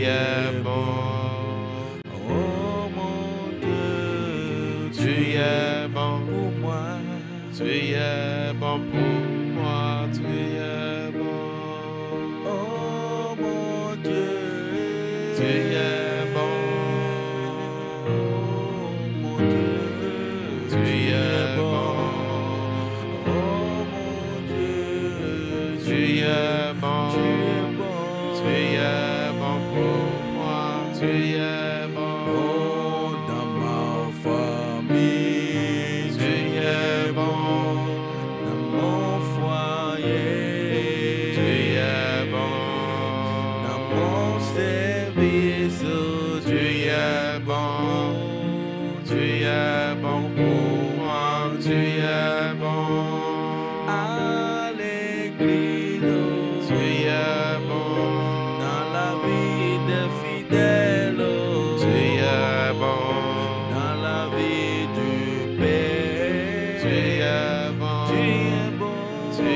es bon. Oh mon Dieu, Tu es bon pour moi. Tu es bon pour moi. Tu es bon. Oh mon Dieu, Tu es bon. Oh mon Dieu, Tu es bon. Oh mon Dieu, Tu es bon. tu es bon. Tu es bon pour moi. Tu es bon. Oh, dans ma famille, Tu es bon. dans mon foyer, Tu es bon. dans mon service, Tu es bon. Tu es bon pour moi. Tu es bon. à l'église, Tu es bon. dans la vie des fidèles, Tu es bon. dans la vie du Père. Tu es bon. Tu es bon. Tu es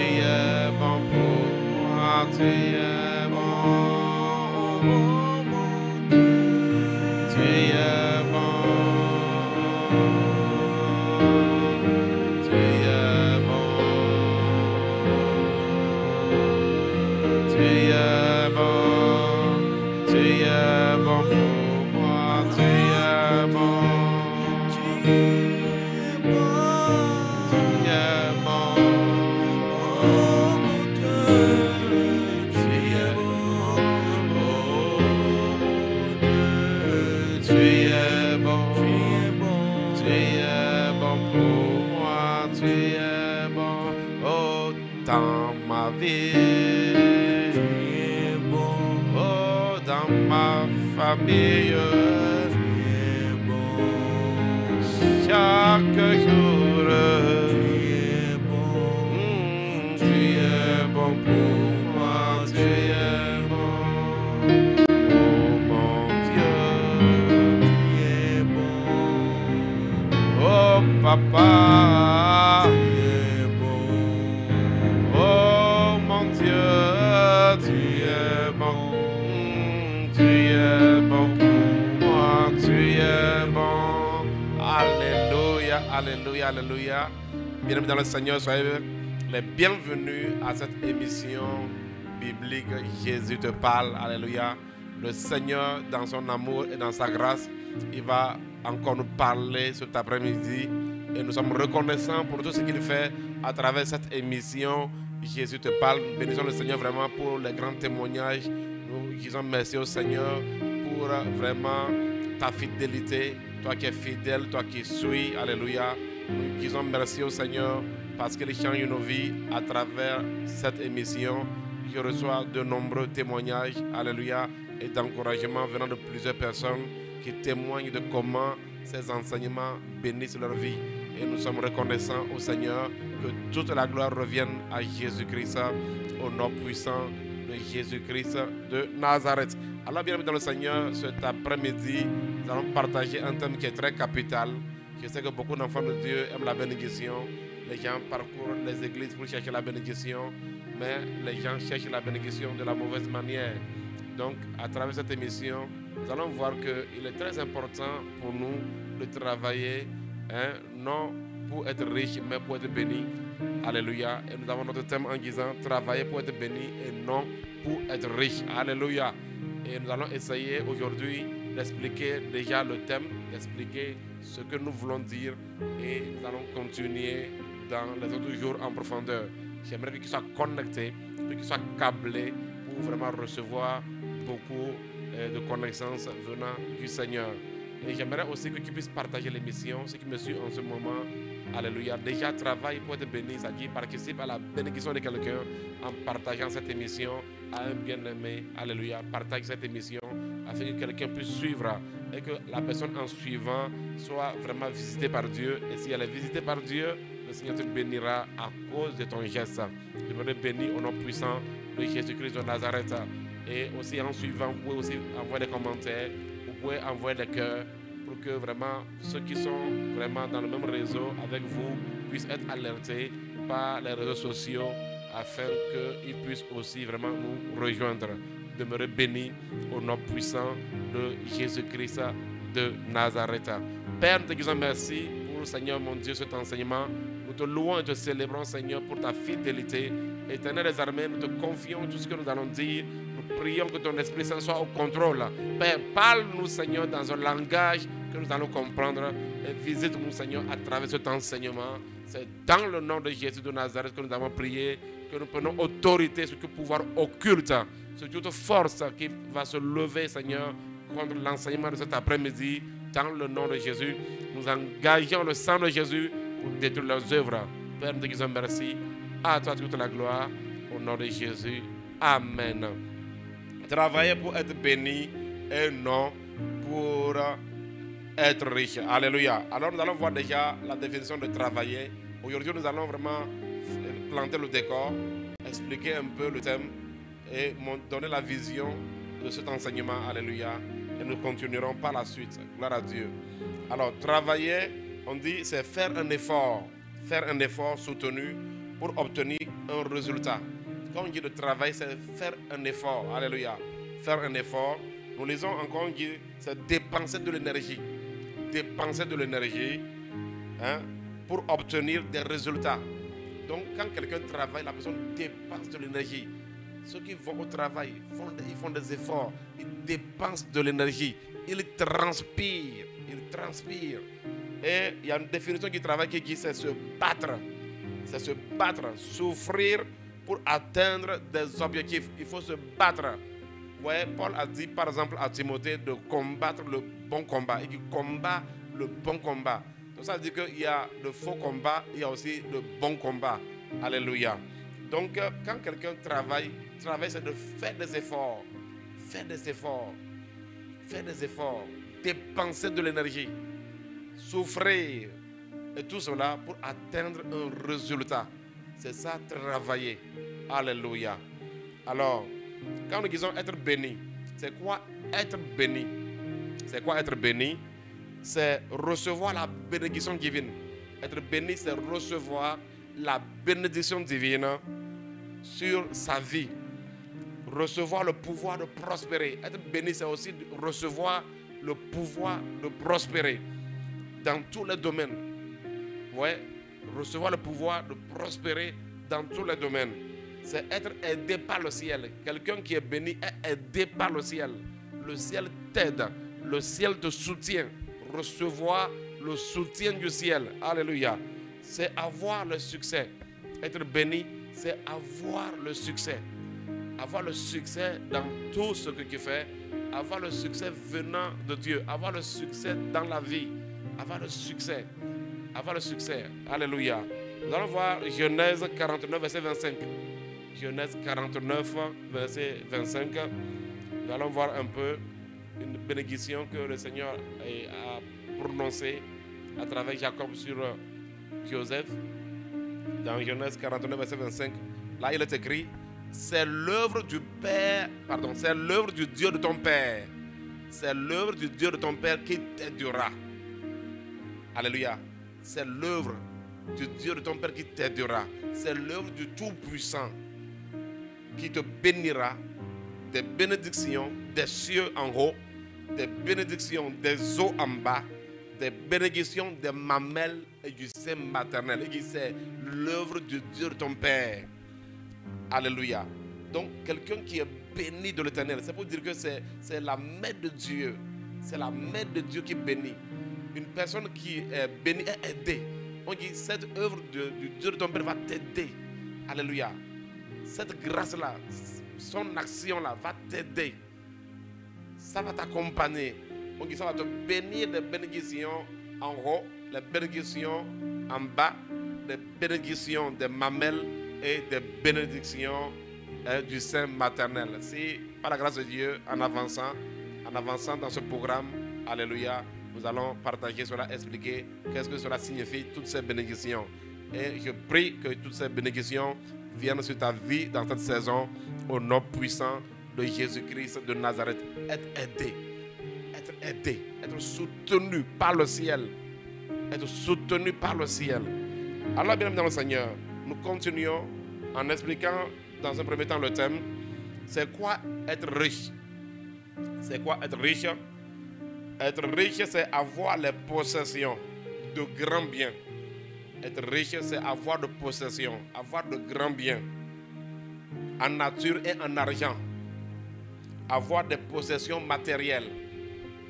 bon pour moi. Tu es bon. Oh mon Dieu. Tu es bon. Tu es bon. Tu es bon. Tu es bon pour moi. Tu es bon. Tu es bon. Oh mon Dieu. Tu es bon. Tu es bon. Tu es bon pour moi. Tu es bon. Oh, dans ma vie. Oh, dans ma famille. Chaque jour. Tu es bon pour moi. Tu es bon. Oh mon Dieu. Oh papa. Oh mon Dieu, tu es bon. Tu es bon pour moi. Tu es bon. Alléluia, alléluia, alléluia. Bien-aimés dans le Seigneur, soyez les bienvenus à cette émission biblique. Jésus te parle. Alléluia. Le Seigneur, dans son amour et dans sa grâce, il va encore nous parler cet après-midi. Et nous sommes reconnaissants pour tout ce qu'il fait à travers cette émission. Jésus te parle. Nous bénissons le Seigneur vraiment pour les grands témoignages. Nous disons merci au Seigneur pour vraiment ta fidélité. Toi qui es fidèle, toi qui suis. Alléluia. Nous disons merci au Seigneur parce qu'il change nos vies à travers cette émission. Je reçois de nombreux témoignages. Alléluia. Et d'encouragement venant de plusieurs personnes qui témoignent de comment ces enseignements bénissent leur vie. Et nous sommes reconnaissants au Seigneur que toute la gloire revienne à Jésus-Christ, au nom puissant de Jésus-Christ de Nazareth. Alors, bienvenue dans le Seigneur, cet après-midi, nous allons partager un thème qui est très capital. Je sais que beaucoup d'enfants de Dieu aiment la bénédiction. Les gens parcourent les églises pour chercher la bénédiction, mais les gens cherchent la bénédiction de la mauvaise manière. Donc, à travers cette émission, nous allons voir qu'il est très important pour nous de travailler, non pour être riche, mais pour être béni. Alléluia. Et nous avons notre thème en disant travailler pour être béni et non pour être riche. Alléluia. Et nous allons essayer aujourd'hui d'expliquer déjà le thème, d'expliquer ce que nous voulons dire et nous allons continuer dans les autres jours en profondeur. J'aimerais que tu sois connecté, que tu sois câblé pour vraiment recevoir beaucoup de connaissances venant du Seigneur. Et j'aimerais aussi que tu puisses partager l'émission, ceux qui me suivent en ce moment. Alléluia. Déjà travaille pour être béni, c'est-à-dire participe à la bénédiction de quelqu'un en partageant cette émission à un bien-aimé. Alléluia. Partage cette émission afin que quelqu'un puisse suivre et que la personne en suivant soit vraiment visitée par Dieu. Et si elle est visitée par Dieu, le Seigneur te bénira à cause de ton geste. Je veux te bénir au nom puissant de Jésus-Christ de Nazareth. Et aussi en suivant, vous pouvez aussi envoyer des commentaires, vous pouvez envoyer des cœurs pour que vraiment ceux qui sont vraiment dans le même réseau avec vous puissent être alertés par les réseaux sociaux afin qu'il puisse aussi vraiment nous rejoindre. Demeurer béni au nom puissant de Jésus-Christ de Nazareth. Père, nous te disons merci pour, Seigneur mon Dieu, cet enseignement. Nous te louons et te célébrons, Seigneur, pour ta fidélité. Éternel des armées, nous te confions tout ce que nous allons dire. Nous prions que ton Esprit Saint soit au contrôle. Père, parle-nous, Seigneur, dans un langage que nous allons comprendre. Et visite-nous, Seigneur, à travers cet enseignement. C'est dans le nom de Jésus de Nazareth que nous avons prié, que nous prenons autorité sur tout pouvoir occulte, sur toute force qui va se lever, Seigneur, contre l'enseignement de cet après-midi. Dans le nom de Jésus, nous engageons le sang de Jésus pour détruire leurs œuvres. Père, nous te disons merci. À toi toute la gloire. Au nom de Jésus. Amen. Travailler pour être béni et non pour être riche. Alléluia. Alors nous allons voir déjà la définition de travailler. Aujourd'hui, nous allons vraiment planter le décor, expliquer un peu le thème et donner la vision de cet enseignement. Alléluia. Et nous continuerons par la suite. Gloire à Dieu. Alors, travailler, on dit, c'est faire un effort soutenu pour obtenir un résultat. Quand on dit de travail, c'est faire un effort. Alléluia. Faire un effort. Nous lisons encore, on dit, c'est dépenser de l'énergie. Dépenser de l'énergie pour obtenir des résultats. Donc, quand quelqu'un travaille, la personne dépense de l'énergie. Ceux qui vont au travail, ils font des efforts, ils dépensent de l'énergie, ils transpirent. Et il y a une définition du travail qui dit c'est se battre. C'est se battre, souffrir pour atteindre des objectifs. Il faut se battre. Ouais, Paul a dit par exemple à Timothée de combattre le bon combat. Il dit combat le bon combat. Donc ça veut dire qu'il y a de faux combats, il y a aussi de bons combats. Alléluia. Donc quand quelqu'un travaille, c'est de faire des efforts. Faire des efforts. Faire des efforts. Dépenser de l'énergie. Souffrir. Et tout cela pour atteindre un résultat. C'est ça, travailler. Alléluia. Alors, quand nous disons être béni, c'est quoi être béni? C'est quoi être béni? C'est recevoir la bénédiction divine. Être béni, c'est recevoir la bénédiction divine sur sa vie. Recevoir le pouvoir de prospérer. Être béni, c'est aussi recevoir le pouvoir de prospérer dans tous les domaines. Ouais, recevoir le pouvoir de prospérer dans tous les domaines. C'est être aidé par le ciel. Quelqu'un qui est béni est aidé par le ciel. Le ciel t'aide. Le ciel te soutient. Recevoir le soutien du ciel. Alléluia. C'est avoir le succès. Être béni, c'est avoir le succès. Avoir le succès dans tout ce que tu fais. Avoir le succès venant de Dieu. Avoir le succès dans la vie. Avoir le succès. Avoir le succès. Alléluia. Nous allons voir Genèse 49, verset 25. Genèse 49, verset 25. Nous allons voir un peu une bénédiction que le Seigneur a prononcée à travers Jacob sur Joseph. Dans Genèse 49, verset 25, là il est écrit: c'est l'œuvre du Père, pardon, c'est l'œuvre du Dieu de ton Père. C'est l'œuvre du Dieu de ton Père qui t'aidera. Alléluia. C'est l'œuvre du Dieu de ton Père qui t'aidera. C'est l'œuvre du Tout-Puissant qui te bénira des bénédictions des cieux en haut, des bénédictions des eaux en bas, des bénédictions des mamelles et du sein maternel. Il dit c'est l'œuvre du Dieu de ton Père. Alléluia. Donc quelqu'un qui est béni de l'Éternel, c'est pour dire que c'est la main de Dieu. C'est la main de Dieu qui bénit. Une personne qui est bénie est aidée. On dit cette œuvre du Dieu de ton Père va t'aider. Alléluia. Cette grâce-là, son action-là va t'aider. Ça va t'accompagner. On dit ça va te bénir des bénédictions en haut, les bénédictions en bas, des bénédictions des mamelles et des bénédictions du sein maternel. Si par la grâce de Dieu, en avançant dans ce programme, alléluia, nous allons partager cela, expliquer qu'est-ce que cela signifie, toutes ces bénédictions. Et je prie que toutes ces bénédictions viennent sur ta vie dans cette saison, au nom puissant de Jésus-Christ de Nazareth. Être aidé, être soutenu par le ciel. Être soutenu par le ciel. Alors, bien-aimés dans le Seigneur, nous continuons en expliquant dans un premier temps le thème. C'est quoi être riche? C'est quoi être riche? Être riche, c'est avoir les possessions de grands biens. Être riche, c'est avoir de possessions, avoir de grands biens en nature et en argent. Avoir des possessions matérielles.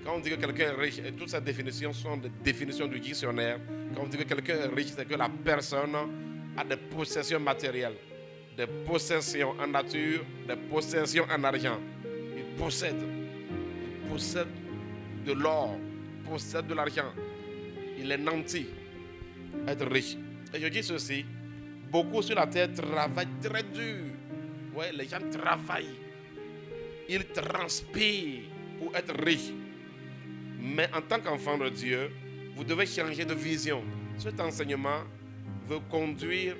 Quand on dit que quelqu'un est riche, et toutes ces définitions sont des définitions du dictionnaire, quand on dit que quelqu'un est riche, c'est que la personne a des possessions matérielles, des possessions en nature, des possessions en argent. Il possède de l'or, il possède de l'argent. Il est nanti, être riche. Et je dis ceci, beaucoup sur la terre travaillent très dur. Ouais, les gens travaillent. Ils transpirent pour être riches. Mais en tant qu'enfant de Dieu, vous devez changer de vision. Cet enseignement veut conduire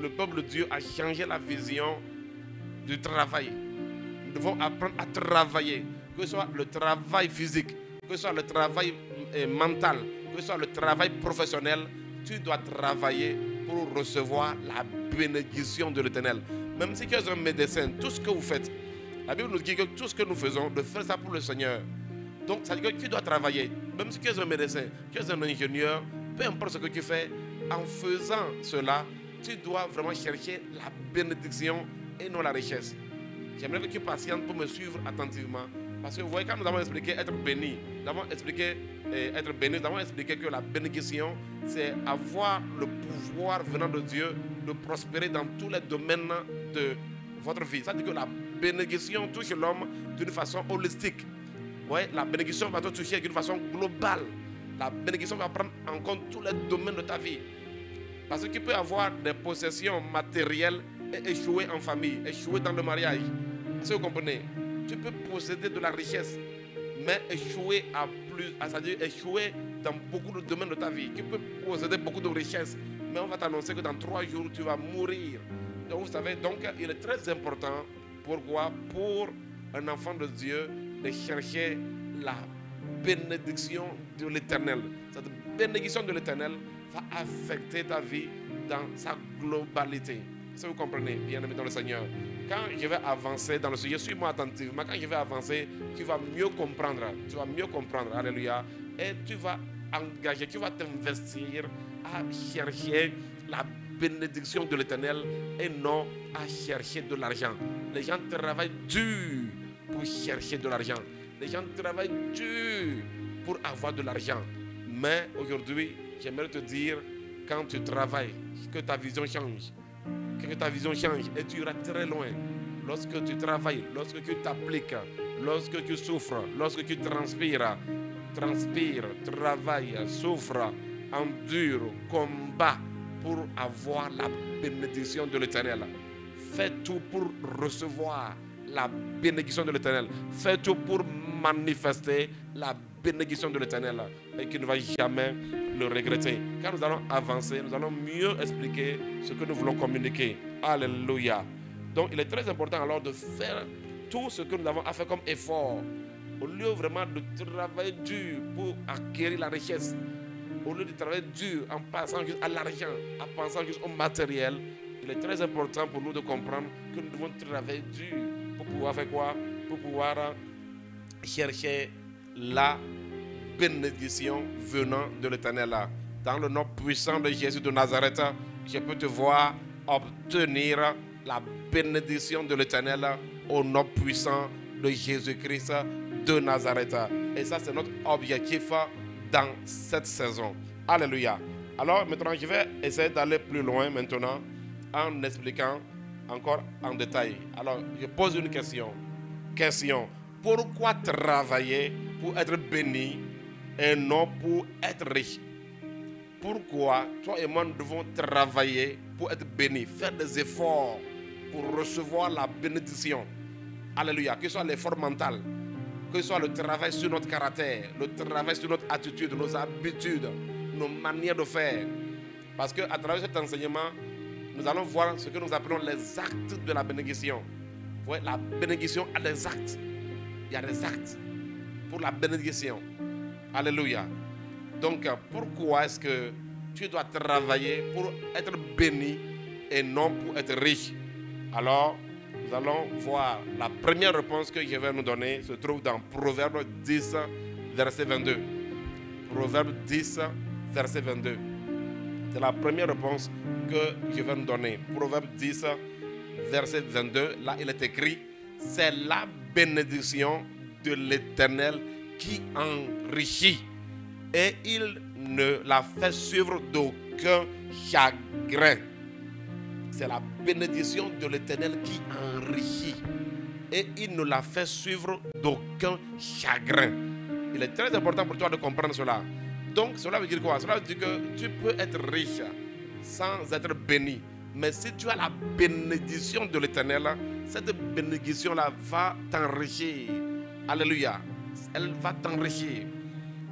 le peuple de Dieu à changer la vision du travail. Nous devons apprendre à travailler, que ce soit le travail physique, que ce soit le travail mental, que ce soit le travail professionnel. Tu dois travailler pour recevoir la bénédiction de l'Éternel. Même si tu es un médecin, tout ce que vous faites, la Bible nous dit que tout ce que nous faisons, de faire ça pour le Seigneur. Donc, ça veut dire que tu dois travailler. Même si tu es un médecin, tu es un ingénieur, peu importe ce que tu fais, en faisant cela, tu dois vraiment chercher la bénédiction et non la richesse. J'aimerais que tu patientes pour me suivre attentivement. Parce que vous voyez, quand nous avons expliqué être béni, nous avons expliqué que la bénédiction, c'est avoir le pouvoir venant de Dieu de prospérer dans tous les domaines de votre vie. Ça veut dire que la bénédiction touche l'homme d'une façon holistique. Ouais, la bénédiction va te toucher d'une façon globale. La bénédiction va prendre en compte tous les domaines de ta vie. Parce que tu peux avoir des possessions matérielles et échouer en famille, échouer dans le mariage. Est-ce que vous comprenez? Tu peux posséder de la richesse, mais échouer c'est-à-dire échouer dans beaucoup de domaines de ta vie. Tu peux posséder beaucoup de richesses, mais on va t'annoncer que dans 3 jours, tu vas mourir. Donc, vous savez, il est très important. Pourquoi? Pour un enfant de Dieu, de chercher la bénédiction de l'Éternel. Cette bénédiction de l'Éternel va affecter ta vie dans sa globalité. Est-ce que vous comprenez, bien-aimé dans le Seigneur? Quand je vais avancer dans le sujet, suis-moi attentivement. Quand je vais avancer, tu vas mieux comprendre. Tu vas mieux comprendre. Alléluia. Et tu vas engager, tu vas t'investir à chercher la bénédiction de l'Éternel et non à chercher de l'argent. Les gens travaillent dur pour chercher de l'argent. Les gens travaillent dur pour avoir de l'argent. Mais aujourd'hui, j'aimerais te dire, quand tu travailles, que ta vision change. Que ta vision change et tu iras très loin. Lorsque tu travailles, lorsque tu t'appliques, lorsque tu souffres, lorsque tu transpires, travaille, souffre, endure, combat pour avoir la bénédiction de l'Éternel. Fais tout pour recevoir la bénédiction de l'Éternel. Fais tout pour manifester la bénédiction de l'Éternel et qui ne va jamais le regretter. Quand nous allons avancer, nous allons mieux expliquer ce que nous voulons communiquer. Alléluia. Donc il est très important alors de faire tout ce que nous avons à faire comme effort. Au lieu vraiment de travailler dur pour acquérir la richesse, au lieu de travailler dur en passant juste à l'argent, en pensant juste au matériel, il est très important pour nous de comprendre que nous devons travailler dur pour pouvoir faire quoi? Pour pouvoir chercher la bénédiction venant de l'Éternel. Dans le nom puissant de Jésus de Nazareth, je peux te voir obtenir la bénédiction de l'Éternel au nom puissant de Jésus-Christ de Nazareth. Et ça, c'est notre objectif dans cette saison. Alléluia. Alors maintenant, je vais essayer d'aller plus loin maintenant en expliquant encore en détail. Alors, je pose une question. Pourquoi travailler pour être béni et non pour être riche? Pourquoi toi et moi nous devons travailler pour être bénis, faire des efforts pour recevoir la bénédiction? Alléluia. Que ce soit l'effort mental, que ce soit le travail sur notre caractère, le travail sur notre attitude, nos habitudes, nos manières de faire. Parce qu'à travers cet enseignement, nous allons voir ce que nous appelons les actes de la bénédiction. Vous voyez, la bénédiction a des actes. Il y a des actes pour la bénédiction. Alléluia. Donc, pourquoi est-ce que tu dois travailler pour être béni et non pour être riche? Alors, nous allons voir la première réponse que je vais nous donner se trouve dans Proverbe 10, verset 22. Proverbe 10, verset 22. C'est la première réponse que je vais nous donner. Proverbe 10, verset 22. Là, il est écrit, c'est la bénédiction de l'Éternel qui enrichit et il ne la fait suivre d'aucun chagrin. C'est la bénédiction de l'Éternel qui enrichit et il ne la fait suivre d'aucun chagrin. Il est très important pour toi de comprendre cela. Donc, cela veut dire quoi? Cela veut dire que tu peux être riche sans être béni. Mais si tu as la bénédiction de l'Éternel, cette bénédiction-là va t'enrichir. Alléluia. Elle va t'enrichir.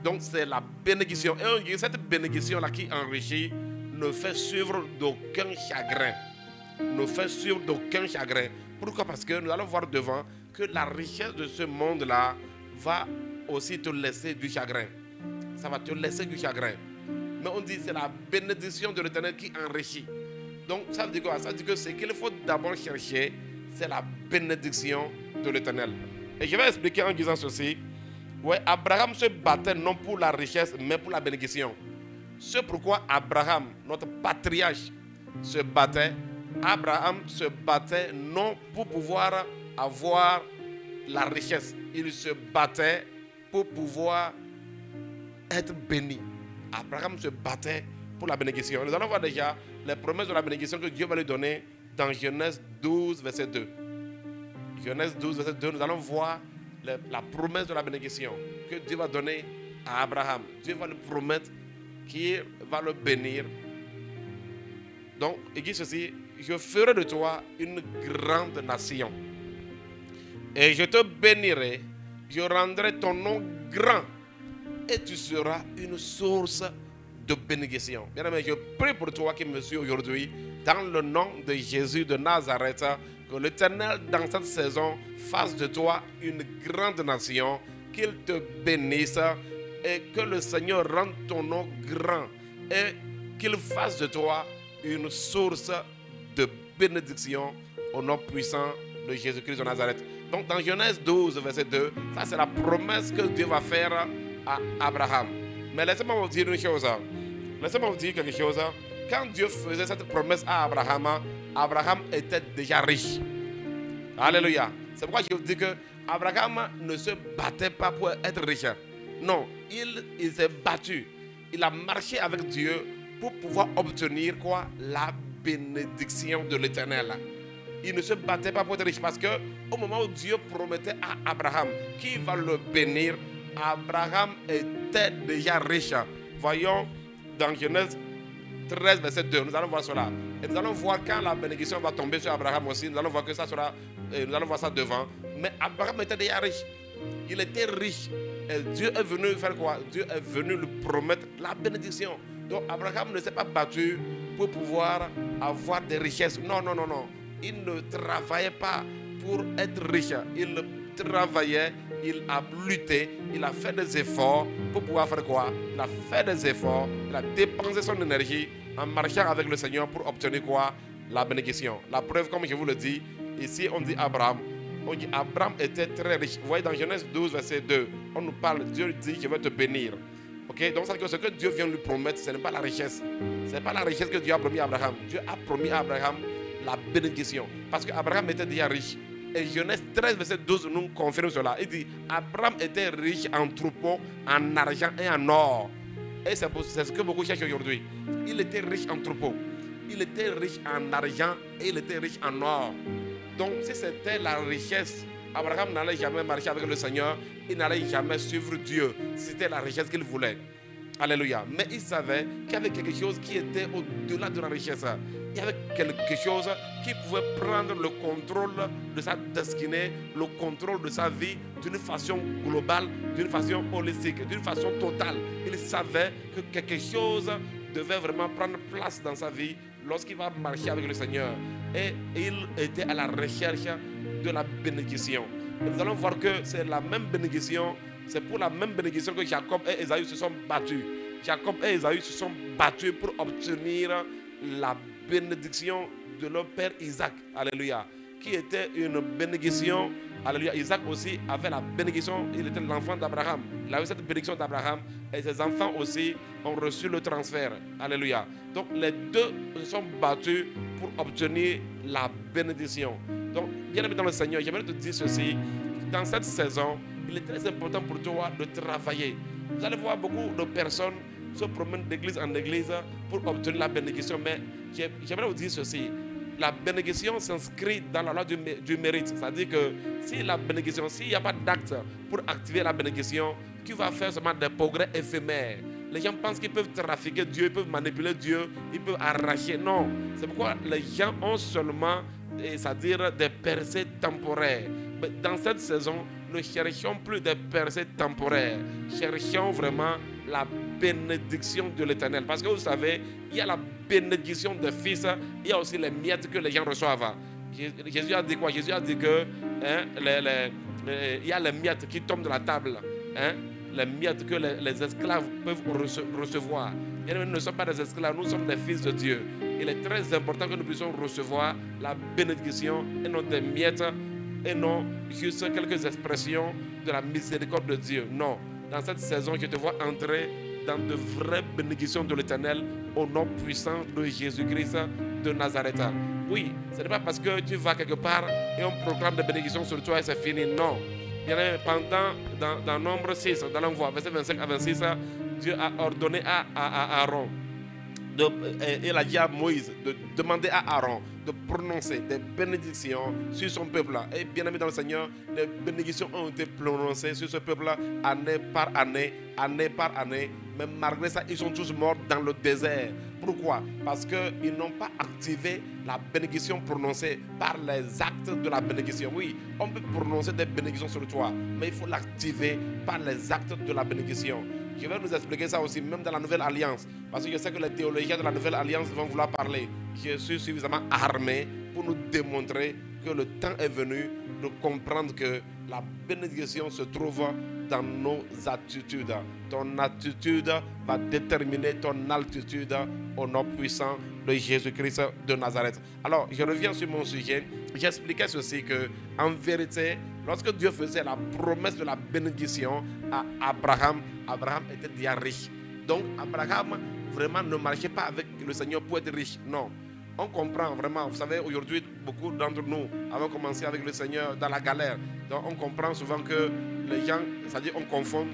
Donc, c'est la bénédiction. Et cette bénédiction-là qui enrichit ne fait suivre d'aucun chagrin. Ne fait suivre d'aucun chagrin. Pourquoi? Parce que nous allons voir devant que la richesse de ce monde-là va aussi te laisser du chagrin. Ça va te laisser du chagrin. Mais on dit c'est la bénédiction de l'Éternel qui enrichit. Donc ça veut dire quoi? Ça veut dire que ce qu'il faut d'abord chercher, c'est la bénédiction de l'Éternel. Et je vais expliquer en disant ceci. Ouais, Abraham se battait non pour la richesse, mais pour la bénédiction. C'est pourquoi Abraham, notre patriarche, se battait. Abraham se battait non pour pouvoir avoir la richesse. Il se battait pour pouvoir être béni. Abraham se battait pour la bénédiction. Nous allons voir déjà les promesses de la bénédiction que Dieu va lui donner dans Genèse 12, verset 2. Genèse 12, verset 2, nous allons voir la promesse de la bénédiction que Dieu va donner à Abraham. Dieu va lui promettre qu'il va le bénir. Donc, il dit ceci, je ferai de toi une grande nation. Et je te bénirai, je rendrai ton nom grand. Et tu seras une source de bénédiction. Bien aimé, je prie pour toi qui me suis aujourd'hui, dans le nom de Jésus de Nazareth, que l'Éternel, dans cette saison, fasse de toi une grande nation, qu'il te bénisse et que le Seigneur rende ton nom grand et qu'il fasse de toi une source de bénédiction au nom puissant de Jésus-Christ de Nazareth. Donc, dans Genèse 12, verset 2, ça c'est la promesse que Dieu va faire à Abraham. Mais laissez-moi vous dire une chose. Laissez-moi vous dire quelque chose. Quand Dieu faisait cette promesse à Abraham, Abraham était déjà riche. Alléluia. C'est pourquoi je vous dis que Abraham ne se battait pas pour être riche. Non, il s'est battu. Il a marché avec Dieu pour pouvoir obtenir quoi? La bénédiction de l'Éternel. Il ne se battait pas pour être riche parce que au moment où Dieu promettait à Abraham qu'il va le bénir, Abraham était déjà riche. Voyons dans Genèse 13, verset 2, nous allons voir cela. Et nous allons voir quand la bénédiction va tomber sur Abraham aussi. Nous allons voir que ça sera, nous allons voir ça devant. Mais Abraham était déjà riche. Il était riche. Et Dieu est venu faire quoi? Dieu est venu lui promettre la bénédiction. Donc Abraham ne s'est pas battu pour pouvoir avoir des richesses. Non, non, non, non. Il ne travaillait pas pour être riche. Il travaillait, il a lutté, il a fait des efforts pour pouvoir faire quoi? Il a fait des efforts, il a dépensé son énergie en marchant avec le Seigneur pour obtenir quoi? La bénédiction. La preuve, comme je vous le dis, ici on dit Abraham. On dit Abraham était très riche. Vous voyez dans Genèse 12, verset 2, on nous parle, Dieu dit, je vais te bénir. Ok, donc ce que Dieu vient lui promettre, ce n'est pas la richesse. Ce n'est pas la richesse que Dieu a promis à Abraham. Dieu a promis à Abraham la bénédiction. Parce qu'Abraham était déjà riche. Et Genèse 13, verset 12 nous confirme cela. Il dit, Abraham était riche en troupeaux, en argent et en or. Et c'est ce que beaucoup cherchent aujourd'hui. Il était riche en troupeaux. Il était riche en argent et il était riche en or. Donc si c'était la richesse, Abraham n'allait jamais marcher avec le Seigneur. Il n'allait jamais suivre Dieu. C'était la richesse qu'il voulait. Alléluia. Mais il savait qu'il y avait quelque chose qui était au-delà de la richesse. Il y avait quelque chose qui pouvait prendre le contrôle de sa destinée, le contrôle de sa vie d'une façon globale, d'une façon holistique, d'une façon totale. Il savait que quelque chose devait vraiment prendre place dans sa vie lorsqu'il va marcher avec le Seigneur. Et il était à la recherche de la bénédiction. Et nous allons voir que c'est la même bénédiction, c'est pour la même bénédiction que Jacob et Ésaü se sont battus. Jacob et Ésaü se sont battus pour obtenir la bénédiction de leur père Isaac. Alléluia. Qui était une bénédiction. Alléluia. Isaac aussi avait la bénédiction. Il était l'enfant d'Abraham. Il avait cette bénédiction d'Abraham. Et ses enfants aussi ont reçu le transfert. Alléluia. Donc les deux se sont battus pour obtenir la bénédiction. Donc, bien aimé dans le Seigneur, j'aimerais te dire ceci. Dans cette saison, il est très important pour toi de travailler. Vous allez voir beaucoup de personnes se promènent d'église en église pour obtenir la bénédiction. Mais j'aimerais vous dire ceci. La bénédiction s'inscrit dans la loi du mérite. C'est-à-dire que si la bénédiction, s'il n'y a pas d'acte pour activer la bénédiction, tu vas faire seulement des progrès éphémères. Les gens pensent qu'ils peuvent trafiquer Dieu, ils peuvent manipuler Dieu, ils peuvent arracher. Non. C'est pourquoi les gens ont seulement, c'est-à-dire des percées temporaires. Mais dans cette saison, ne cherchons plus des percées temporaires. Cherchons vraiment la bénédiction de l'Éternel. Parce que vous savez, il y a la bénédiction des fils, il y a aussi les miettes que les gens reçoivent. Jésus a dit quoi? Jésus a dit que il y a les miettes qui tombent de la table. Les miettes que les esclaves peuvent recevoir. Et nous ne sommes pas des esclaves, nous sommes des fils de Dieu. Il est très important que nous puissions recevoir la bénédiction et non des miettes et non juste quelques expressions de la miséricorde de Dieu. Non. Dans cette saison, je te vois entrer dans de vraies bénédictions de l'Éternel au nom puissant de Jésus-Christ de Nazareth. Oui, ce n'est pas parce que tu vas quelque part et on proclame des bénédictions sur toi et c'est fini. Non. Pendant, dans Nombre 6, dans l'envoi, verset 25 à 26, Dieu a ordonné à Aaron, il a dit à Moïse de demander à Aaron de prononcer des bénédictions sur son peuple. Et bien aimé dans le Seigneur, les bénédictions ont été prononcées sur ce peuple année par année, année par année. Mais malgré ça, ils sont tous morts dans le désert. Pourquoi? Parce qu'ils n'ont pas activé la bénédiction prononcée par les actes de la bénédiction. Oui, on peut prononcer des bénédictions sur toi, mais il faut l'activer par les actes de la bénédiction. Je vais nous expliquer ça aussi, même dans la Nouvelle Alliance. Parce que je sais que les théologiens de la Nouvelle Alliance vont vouloir parler. Je suis suffisamment armé pour nous démontrer que le temps est venu de comprendre que la bénédiction se trouve dans nos attitudes. Ton attitude va déterminer ton altitude au nom puissant de Jésus-Christ de Nazareth. Alors, je reviens sur mon sujet. J'expliquais ceci que, en vérité, lorsque Dieu faisait la promesse de la bénédiction à Abraham, Abraham était déjà riche. Donc, Abraham vraiment ne marchait pas avec le Seigneur pour être riche. Non. On comprend vraiment. Vous savez, aujourd'hui, beaucoup d'entre nous avons commencé avec le Seigneur dans la galère. Donc, on comprend souvent que les gens, c'est-à-dire, on confond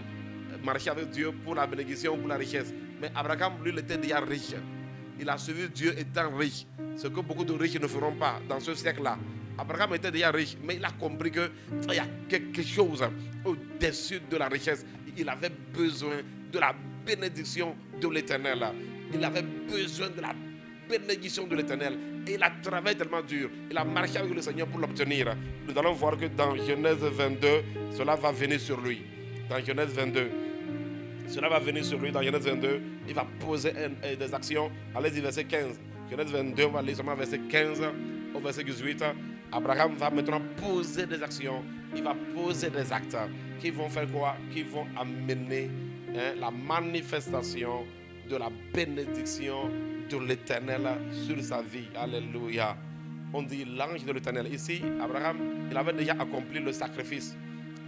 marcher avec Dieu pour la bénédiction ou pour la richesse. Mais Abraham, lui, il était déjà riche. Il a suivi Dieu étant riche. Ce que beaucoup de riches ne feront pas dans ce siècle-là. Abraham était déjà riche, mais il a compris qu'il y a quelque chose au-dessus de la richesse. Il avait besoin de la bénédiction de l'Éternel. Il avait besoin de la bénédiction de l'Éternel. Et il a travaillé tellement dur. Il a marché avec le Seigneur pour l'obtenir. Nous allons voir que dans Genèse 22, cela va venir sur lui. Dans Genèse 22. Cela va venir sur lui dans Genèse 22. Il va poser des actions. Allez-y, verset 15. Genèse 22, on va lire seulement verset 15 au verset 18. Abraham va maintenant poser des actions. Il va poser des actes qui vont faire quoi? Qui vont amener la manifestation de la bénédiction de l'Éternel sur sa vie. Alléluia. On dit l'ange de l'Éternel. Ici, Abraham, il avait déjà accompli le sacrifice.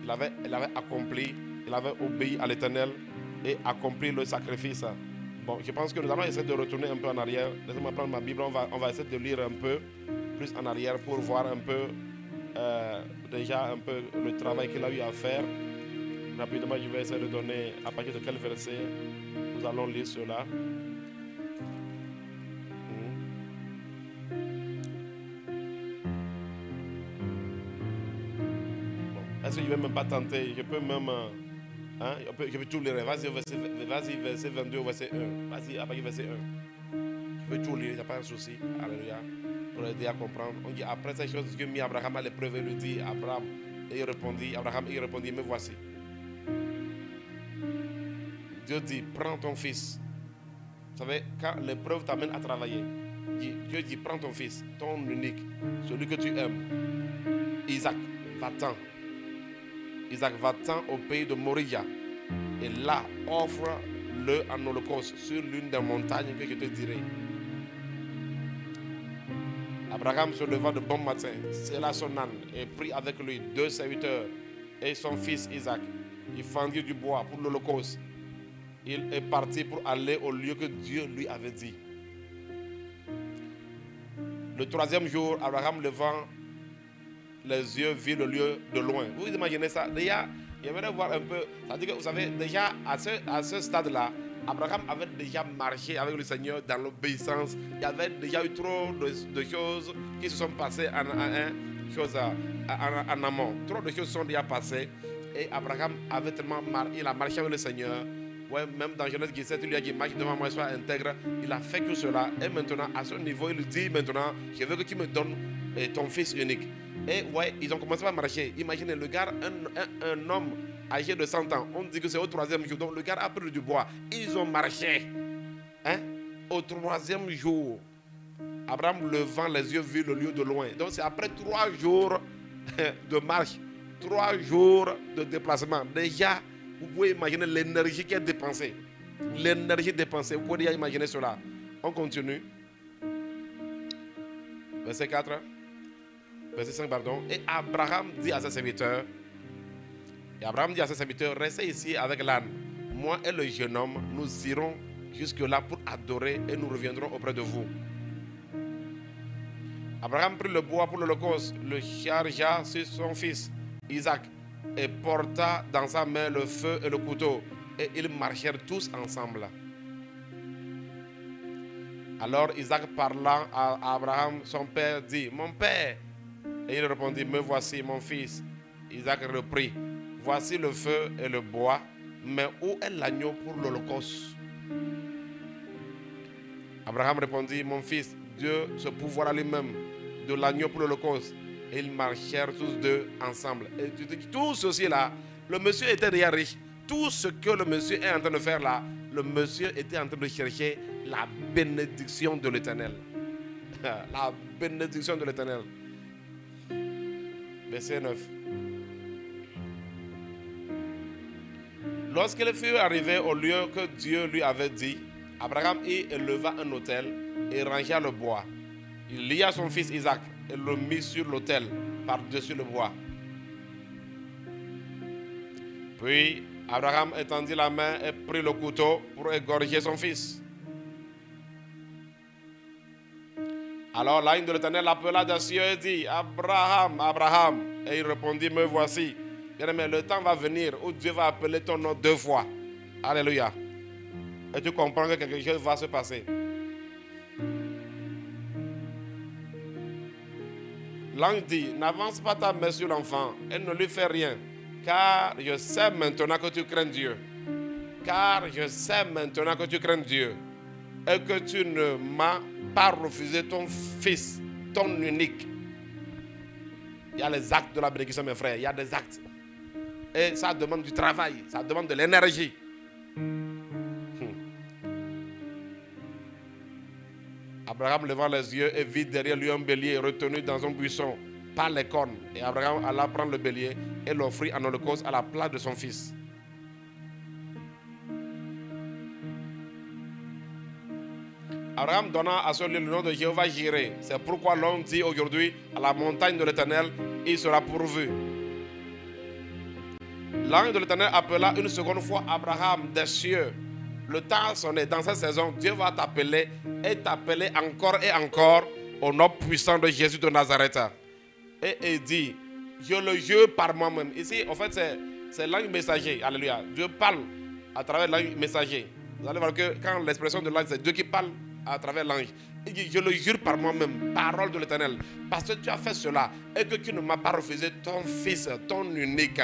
Il avait accompli, il avait obéi à l'Éternel et accompli le sacrifice. Bon, je pense que nous allons essayer de retourner un peu en arrière. Laissez-moi prendre ma Bible. On va essayer de lire un peu plus en arrière pour voir un peu déjà un peu le travail qu'il a eu à faire. Rapidement, je vais essayer de donner à partir de quel verset nous allons lire cela. Est-ce que je ne vais même pas tenter? Je peux même... je peux tout lire. Vas-y, verset 22 au verset 1. Vas-y, à partir du verset 1. Je peux tout lire, il n'y a pas un souci. Alléluia. Pour aider à comprendre. On dit, après ces choses, Dieu mit Abraham à l'épreuve et lui dit, Abraham, et il répondit, Abraham, il répondit, me voici. Dieu dit, prends ton fils. Vous savez, quand l'épreuve t'amène à travailler, Dieu dit, prends ton fils, ton unique, celui que tu aimes. Isaac, va-t'en. Isaac, va-t'en au pays de Moria. Et là, offre-le en holocauste sur l'une des montagnes que je te dirai. Abraham se leva de bon matin, sella son âne et prit avec lui 2 serviteurs et son fils Isaac. Il fendit du bois pour l'holocauste. Il est parti pour aller au lieu que Dieu lui avait dit. Le 3e jour, Abraham levant les yeux vit le lieu de loin. Vous imaginez ça? Déjà, j'aimerais voir un peu. C'est-à-dire que vous savez, déjà à ce stade-là, Abraham avait déjà marché avec le Seigneur dans l'obéissance. Il y avait déjà eu trop de choses qui se sont passées en amont. Trop de choses sont déjà passées. Et Abraham avait tellement il a marché avec le Seigneur. Ouais, même dans Genèse 17, il lui a dit, marche devant moi, sois intègre. Il a fait que cela. Et maintenant, à ce niveau, il dit maintenant, je veux que tu me donnes ton fils unique. Et ouais, ils ont commencé à marcher. Imaginez, le gars, un homme âgé de 100 ans, on dit que c'est au 3e jour. Donc le gars a pris du bois. Ils ont marché. Hein? Au 3e jour, Abraham levant les yeux vit le lieu de loin. Donc c'est après 3 jours de marche, 3 jours de déplacement. Déjà, vous pouvez imaginer l'énergie qui est dépensée. L'énergie dépensée, vous pouvez déjà imaginer cela. On continue. Verset 4. Verset 5, pardon. Et Abraham dit à ses serviteurs, restez ici avec l'âne. Moi et le jeune homme, nous irons jusque-là pour adorer et nous reviendrons auprès de vous. Abraham prit le bois pour l'holocauste, le chargea sur son fils Isaac et porta dans sa main le feu et le couteau. Et ils marchèrent tous ensemble. Alors Isaac parlant à Abraham, son père, dit, mon père. Et il répondit, me voici mon fils. Isaac reprit, voici le feu et le bois, mais où est l'agneau pour l'holocauste? Abraham répondit, mon fils, Dieu se pourvoira lui-même de l'agneau pour l'holocauste. Et ils marchèrent tous deux ensemble. Et tout ceci là, le monsieur était déjà riche. Tout ce que le monsieur est en train de faire là, le monsieur était en train de chercher la bénédiction de l'Éternel. La bénédiction de l'Éternel. Verset 9. Lorsqu'il fut arrivé au lieu que Dieu lui avait dit, Abraham y éleva un autel et rangea le bois. Il lia son fils Isaac et le mit sur l'autel par-dessus le bois. Puis Abraham étendit la main et prit le couteau pour égorger son fils. Alors l'ange de l'Éternel l'appela des cieux et dit, Abraham, Abraham. Et il répondit, me voici. Bien-aimé, le temps va venir où Dieu va appeler ton nom 2 fois. Alléluia. Et tu comprends que quelque chose va se passer. L'ange dit, n'avance pas ta main sur l'enfant et ne lui fais rien, car je sais maintenant que tu crains Dieu. Car je sais maintenant que tu crains Dieu et que tu ne m'as pas refusé ton fils, ton unique. Il y a les actes de la bénédiction, mes frères. Il y a des actes. Et ça demande du travail, ça demande de l'énergie. Abraham levant les yeux et vit derrière lui un bélier retenu dans un buisson par les cornes. Et Abraham alla prendre le bélier et l'offrit en holocauste à la place de son fils. Abraham donna à ce lieu le nom de Jéhovah Jireh. C'est pourquoi l'homme dit aujourd'hui à la montagne de l'Éternel, il sera pourvu. L'ange de l'Éternel appela une seconde fois Abraham des cieux. Le temps sonné. Dans cette saison, Dieu va t'appeler et t'appeler encore et encore au nom puissant de Jésus de Nazareth. Et il dit, je le jure par moi-même. Ici, en fait, c'est l'ange messager. Alléluia. Dieu parle à travers l'ange messager. Vous allez voir que quand l'expression de l'ange, c'est Dieu qui parle à travers l'ange. Il dit, je le jure par moi-même, parole de l'Éternel, parce que tu as fait cela et que tu ne m'as pas refusé ton fils, ton unique.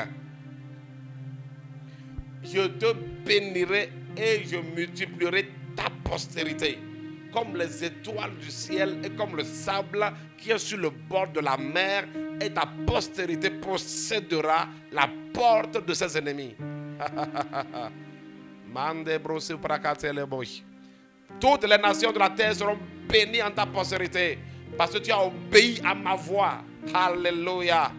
Je te bénirai et je multiplierai ta postérité comme les étoiles du ciel et comme le sable qui est sur le bord de la mer, et ta postérité possédera la porte de ses ennemis. Toutes les nations de la terre seront bénies en ta postérité parce que tu as obéi à ma voix. Alléluia.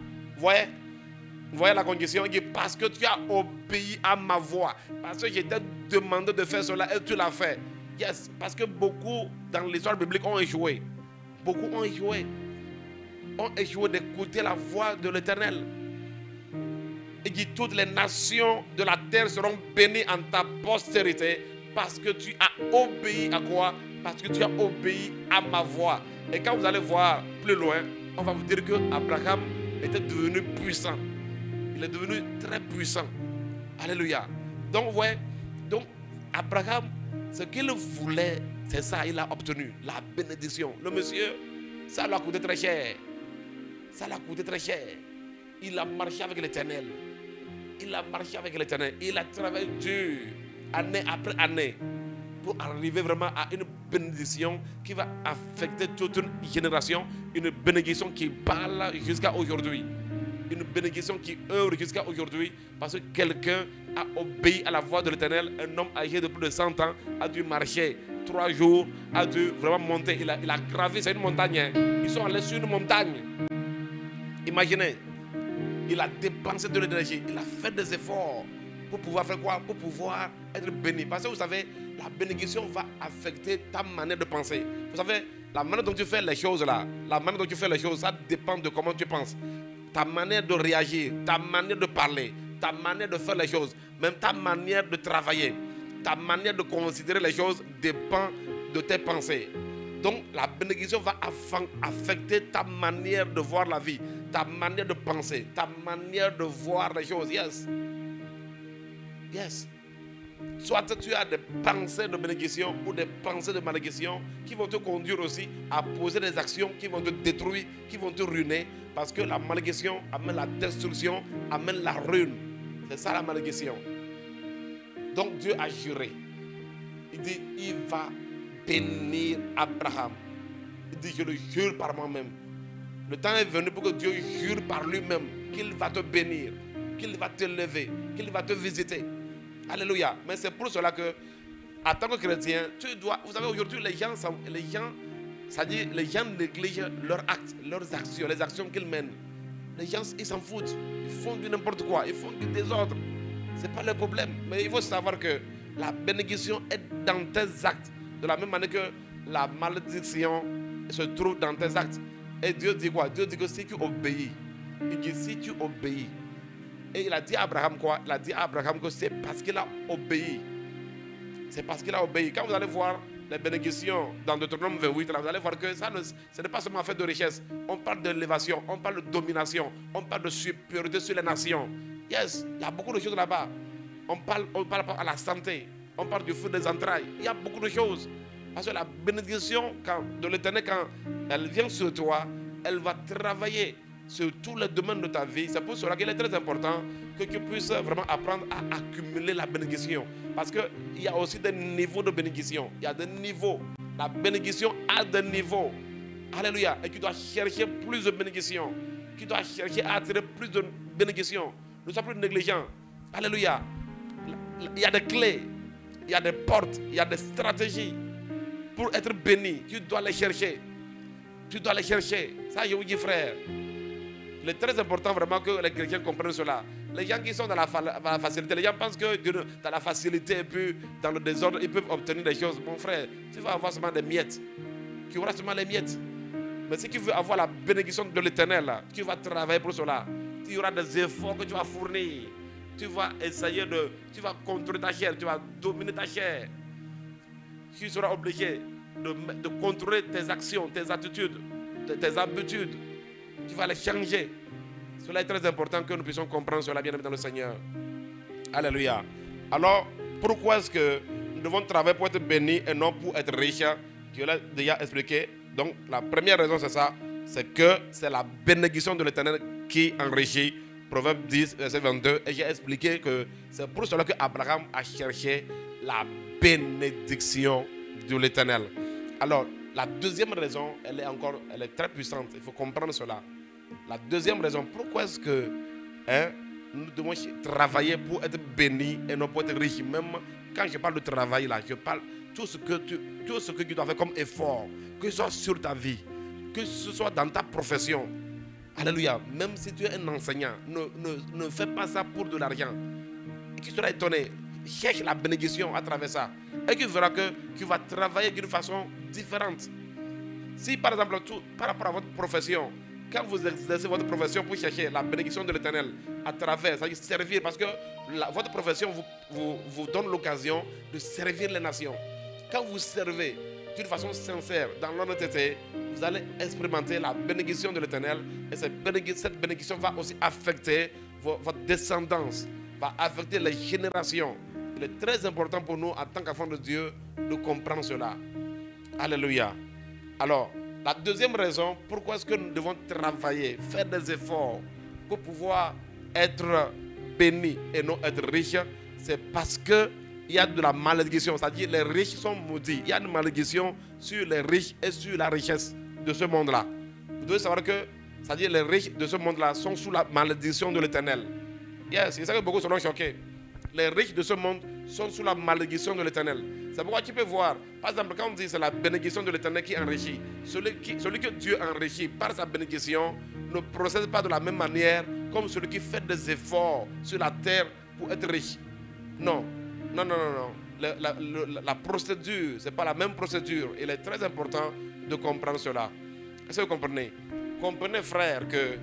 Vous voyez la condition? Il dit parce que tu as obéi à ma voix. Parce que je t'ai demandé de faire cela et tu l'as fait. Yes, parce que beaucoup dans l'histoire biblique ont échoué. Beaucoup ont échoué. ont échoué d'écouter la voix de l'Éternel. Il dit, toutes les nations de la terre seront bénies en ta postérité parce que tu as obéi à quoi? Parce que tu as obéi à ma voix. Et quand vous allez voir plus loin, on va vous dire que Abraham était devenu puissant. Il est devenu très puissant. Alléluia. Donc, ouais, donc Abraham, ce qu'il voulait, c'est ça, il a obtenu, la bénédiction. Le monsieur, ça lui a coûté très cher. Ça lui a coûté très cher. Il a marché avec l'Éternel. Il a marché avec l'Éternel. Il a travaillé dur, année après année, pour arriver vraiment à une bénédiction qui va affecter toute une génération. Une bénédiction qui parle jusqu'à aujourd'hui. Une bénédiction qui œuvre jusqu'à aujourd'hui. Parce que quelqu'un a obéi à la voix de l'Éternel. Un homme âgé de plus de 100 ans a dû marcher 3 jours, a dû vraiment monter. Il a gravi, c'est une montagne. Hein. Ils sont allés sur une montagne. Imaginez. Il a dépensé de l'énergie. Il a fait des efforts pour pouvoir faire quoi? Pour pouvoir être béni. Parce que vous savez, la bénédiction va affecter ta manière de penser. Vous savez, la manière dont tu fais les choses là, la manière dont tu fais les choses, ça dépend de comment tu penses. Ta manière de réagir, ta manière de parler, ta manière de faire les choses, même ta manière de travailler, ta manière de considérer les choses dépend de tes pensées. Donc la bénédiction va affecter ta manière de voir la vie, ta manière de penser, ta manière de voir les choses. Yes. Yes. Soit tu as des pensées de bénédiction ou des pensées de malédiction qui vont te conduire aussi à poser des actions qui vont te détruire, qui vont te ruiner. Parce que la malédiction amène la destruction, amène la ruine. C'est ça la malédiction. Donc Dieu a juré. Il dit, il va bénir Abraham. Il dit, je le jure par moi-même. Le temps est venu pour que Dieu jure par lui-même qu'il va te bénir, qu'il va te lever, qu'il va te visiter. Alléluia. Mais c'est pour cela que, en tant que chrétien, tu dois. Vous savez, aujourd'hui, les gens, c'est-à-dire, les gens négligent leurs actes, leurs actions, les actions qu'ils mènent. Les gens, ils s'en foutent. Ils font du n'importe quoi. Ils font du désordre. Ce n'est pas le problème. Mais il faut savoir que la bénédiction est dans tes actes. De la même manière que la malédiction se trouve dans tes actes. Et Dieu dit quoi? Dieu dit que si tu obéis, il dit si tu obéis. Et il a dit à Abraham quoi? Il a dit à Abraham que c'est parce qu'il a obéi. C'est parce qu'il a obéi. Quand vous allez voir les bénédictions dans Deutéronome 28, là, vous allez voir que ce n'est pas seulement fait de richesse. On parle d'élévation, on parle de domination, on parle de supériorité sur les nations. Yes, il y a beaucoup de choses là-bas. On parle à la santé, on parle du fruit des entrailles. Il y a beaucoup de choses. Parce que la bénédiction de l'Éternel, quand elle vient sur toi, elle va travailler sur tous les domaines de ta vie. C'est pour cela qu'il est très important que tu puisses vraiment apprendre à accumuler la bénédiction. Parce qu'il y a aussi des niveaux de bénédiction. Il y a des niveaux. La bénédiction a des niveaux. Alléluia. Et tu dois chercher plus de bénédiction. Tu dois chercher à attirer plus de bénédiction. Ne sois plus négligent. Alléluia. Il y a des clés. Il y a des portes. Il y a des stratégies. Pour être béni, tu dois les chercher. Tu dois les chercher. Ça, je vous dis, frère. Il est très important vraiment que les chrétiens comprennent cela. Les gens qui sont dans la facilité, les gens pensent que dans la facilité et puis dans le désordre, ils peuvent obtenir des choses. Mon frère, tu vas avoir seulement des miettes. Tu auras seulement les miettes. Mais si tu veux avoir la bénédiction de l'Éternel, tu vas travailler pour cela. Il y aura des efforts que tu vas fournir. Tu vas essayer tu vas contrôler ta chair, tu vas dominer ta chair. Tu seras obligé de contrôler tes actions, tes attitudes, tes habitudes. Tu vas les changer. Cela est très important que nous puissions comprendre cela, bien-aimés dans le Seigneur. Alléluia. Alors, pourquoi est-ce que nous devons travailler pour être bénis et non pour être riches? Je l'ai déjà expliqué. Donc, la première raison, c'est ça. C'est que c'est la bénédiction de l'Éternel qui enrichit. Proverbe 10, verset 22. Et j'ai expliqué que c'est pour cela que Abraham a cherché la bénédiction de l'Éternel. Alors, la deuxième raison, elle est très puissante. Il faut comprendre cela. La deuxième raison, pourquoi est-ce que nous devons travailler pour être bénis et non pour être riches? Même quand je parle de travail, là, je parle tout ce que tu dois faire comme effort, que ce soit sur ta vie, que ce soit dans ta profession. Alléluia. Même si tu es un enseignant, ne fais pas ça pour de l'argent. Et tu seras étonné. Cherche la bénédiction à travers ça. Et tu verras que tu vas travailler d'une façon différente. Si par exemple, par rapport à votre profession, quand vous exercez votre profession pour chercher la bénédiction de l'Éternel à travers, c'est-à-dire servir, parce que votre profession vous donne l'occasion de servir les nations. Quand vous servez d'une façon sincère, dans l'honnêteté, vous allez expérimenter la bénédiction de l'Éternel. Et cette bénédiction va aussi affecter votre descendance, va affecter les générations. Il est très important pour nous, en tant qu'enfants de Dieu, de comprendre cela. Alléluia. Alors, la deuxième raison, pourquoi est-ce que nous devons travailler, faire des efforts pour pouvoir être bénis et non être riches, c'est parce qu'il y a de la malédiction. C'est-à-dire les riches sont maudits. Il y a une malédiction sur les riches et sur la richesse de ce monde-là. Vous devez savoir que, c'est-à-dire les riches de ce monde-là sont sous la malédiction de l'Éternel. Yes, c'est ça que beaucoup seront choqués. Les riches de ce monde sont sous la malédiction de l'Éternel. C'est pourquoi tu peux voir, par exemple, quand on dit c'est la bénédiction de l'Éternel qui enrichit, celui que Dieu enrichit par sa bénédiction ne procède pas de la même manière comme celui qui fait des efforts sur la terre pour être riche. Non, non, non, non, non. La procédure, ce n'est pas la même procédure. Il est très important de comprendre cela. Est-ce que vous comprenez? Comprenez, frère, que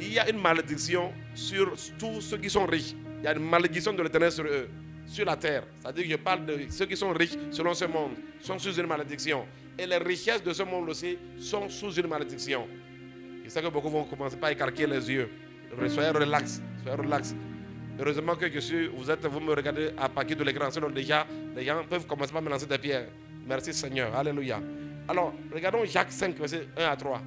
il y a une malédiction sur tous ceux qui sont riches. Il y a une malédiction de l'Éternel sur eux, sur la terre. C'est-à-dire que je parle de ceux qui sont riches selon ce monde, sont sous une malédiction. Et les richesses de ce monde aussi sont sous une malédiction. C'est ça que beaucoup vont commencer par écarquer les yeux. Soyez relax, soyez relax. Heureusement que vous me regardez à partir de l'écran. Sinon déjà, les gens peuvent commencer par me lancer des pierres. Merci Seigneur, alléluia. Alors, regardons Jacques 5, verset 1 à 3.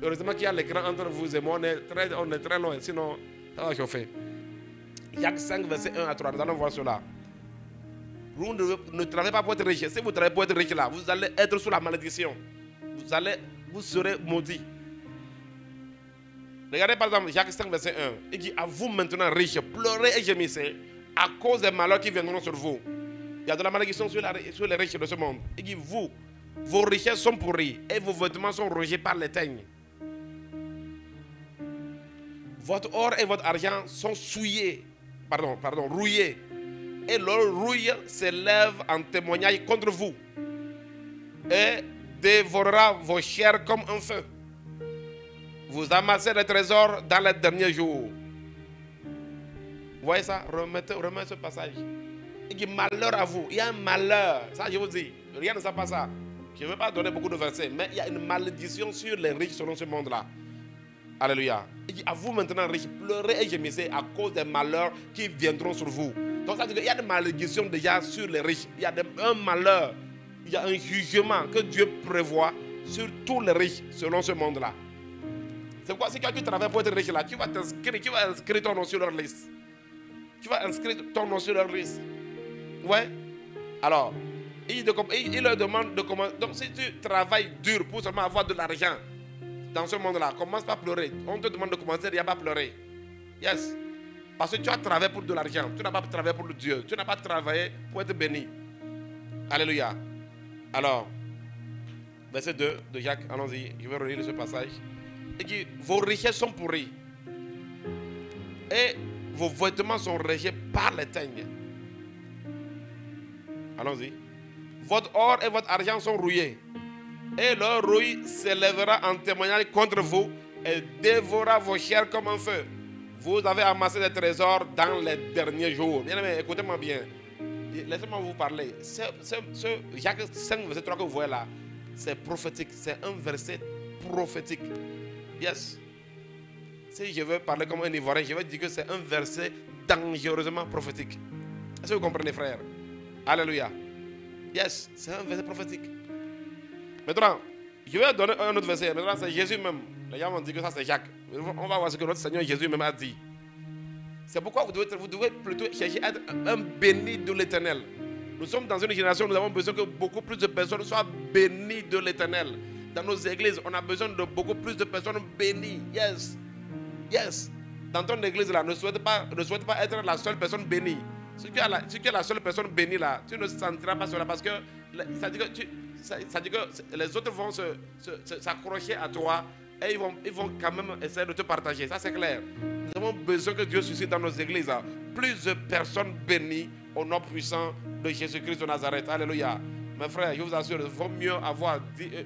Heureusement qu'il y a l'écran entre vous et moi, on est très loin, sinon ça va chauffer. Jacques 5, verset 1 à 3, nous allons voir cela. Vous ne travaillez pas pour être riche. Si vous travaillez pour être riche là, vous allez être sous la malédiction. Vous serez maudit. Regardez par exemple Jacques 5, verset 1. Il dit, à vous maintenant riches, pleurez et gémissez à cause des malheurs qui viendront sur vous. Il y a de la malédiction sur les riches de ce monde. Il dit, vous, vos richesses sont pourries et vos vêtements sont rongés par les teignes. Votre or et votre argent sont rouillés. Et leur rouille s'élève en témoignage contre vous et dévorera vos chairs comme un feu. Vous amassez les trésors dans les derniers jours. Vous voyez ça? Remettez ce passage. Il dit malheur à vous. Il y a un malheur. Ça, je vous dis. Rien ne sait pas ça. Je ne veux pas donner beaucoup de versets, mais il y a une malédiction sur les riches selon ce monde-là. Alléluia. Il dit à vous maintenant riches, pleurez et gémissez à cause des malheurs qui viendront sur vous. Donc ça veut dire qu'il y a des malédictions déjà sur les riches. Il y a un malheur. Il y a un jugement que Dieu prévoit sur tous les riches selon ce monde-là. C'est pourquoi si tu travailles pour être riche là, tu vas inscrire ton nom sur leur liste. Tu vas inscrire ton nom sur leur liste. Ouais. Alors, il leur demande de commencer. Donc si tu travailles dur pour seulement avoir de l'argent dans ce monde-là, commence pas à pleurer. On te demande de commencer, il n'y a pas à pleurer. Yes. Parce que tu as travaillé pour de l'argent. Tu n'as pas travaillé pour le Dieu. Tu n'as pas travaillé pour être béni. Alléluia. Alors, verset 2 de Jacques, allons-y. Je vais relire ce passage. Il dit, vos richesses sont pourries et vos vêtements sont rongés par les teignes. Allons-y. Votre or et votre argent sont rouillés et leur rouille s'élèvera en témoignage contre vous et dévorera vos chairs comme un feu. Vous avez amassé des trésors dans les derniers jours. Bien aimé, écoutez-moi bien. Laissez-moi vous parler. Ce Jacques 5, verset 3 que vous voyez là, c'est prophétique. C'est un verset prophétique. Yes. Si je veux parler comme un Ivoirien, je vais dire que c'est un verset dangereusement prophétique. Est-ce que vous comprenez, frère? Alléluia. Yes, c'est un verset prophétique. Maintenant, je vais donner un autre verset. Maintenant, c'est Jésus même. Les gens vont dire que ça, c'est Jacques. On va voir ce que notre Seigneur Jésus même a dit. C'est pourquoi vous devez plutôt chercher à être un béni de l'Éternel. Nous sommes dans une génération où nous avons besoin que beaucoup plus de personnes soient bénies de l'Éternel. Dans nos églises, on a besoin de beaucoup plus de personnes bénies. Yes. Yes. Dans ton église, là, ne souhaite pas être la seule personne bénie. Si tu es la seule personne bénie, là, tu ne sentiras pas cela parce que ça dit que les autres vont s'accrocher à toi et ils vont quand même essayer de te partager. Ça, c'est clair. Nous avons besoin que Dieu suscite dans nos églises plus de personnes bénies au nom puissant de Jésus-Christ de Nazareth. Alléluia. Mes frères, je vous assure, il vaut mieux avoir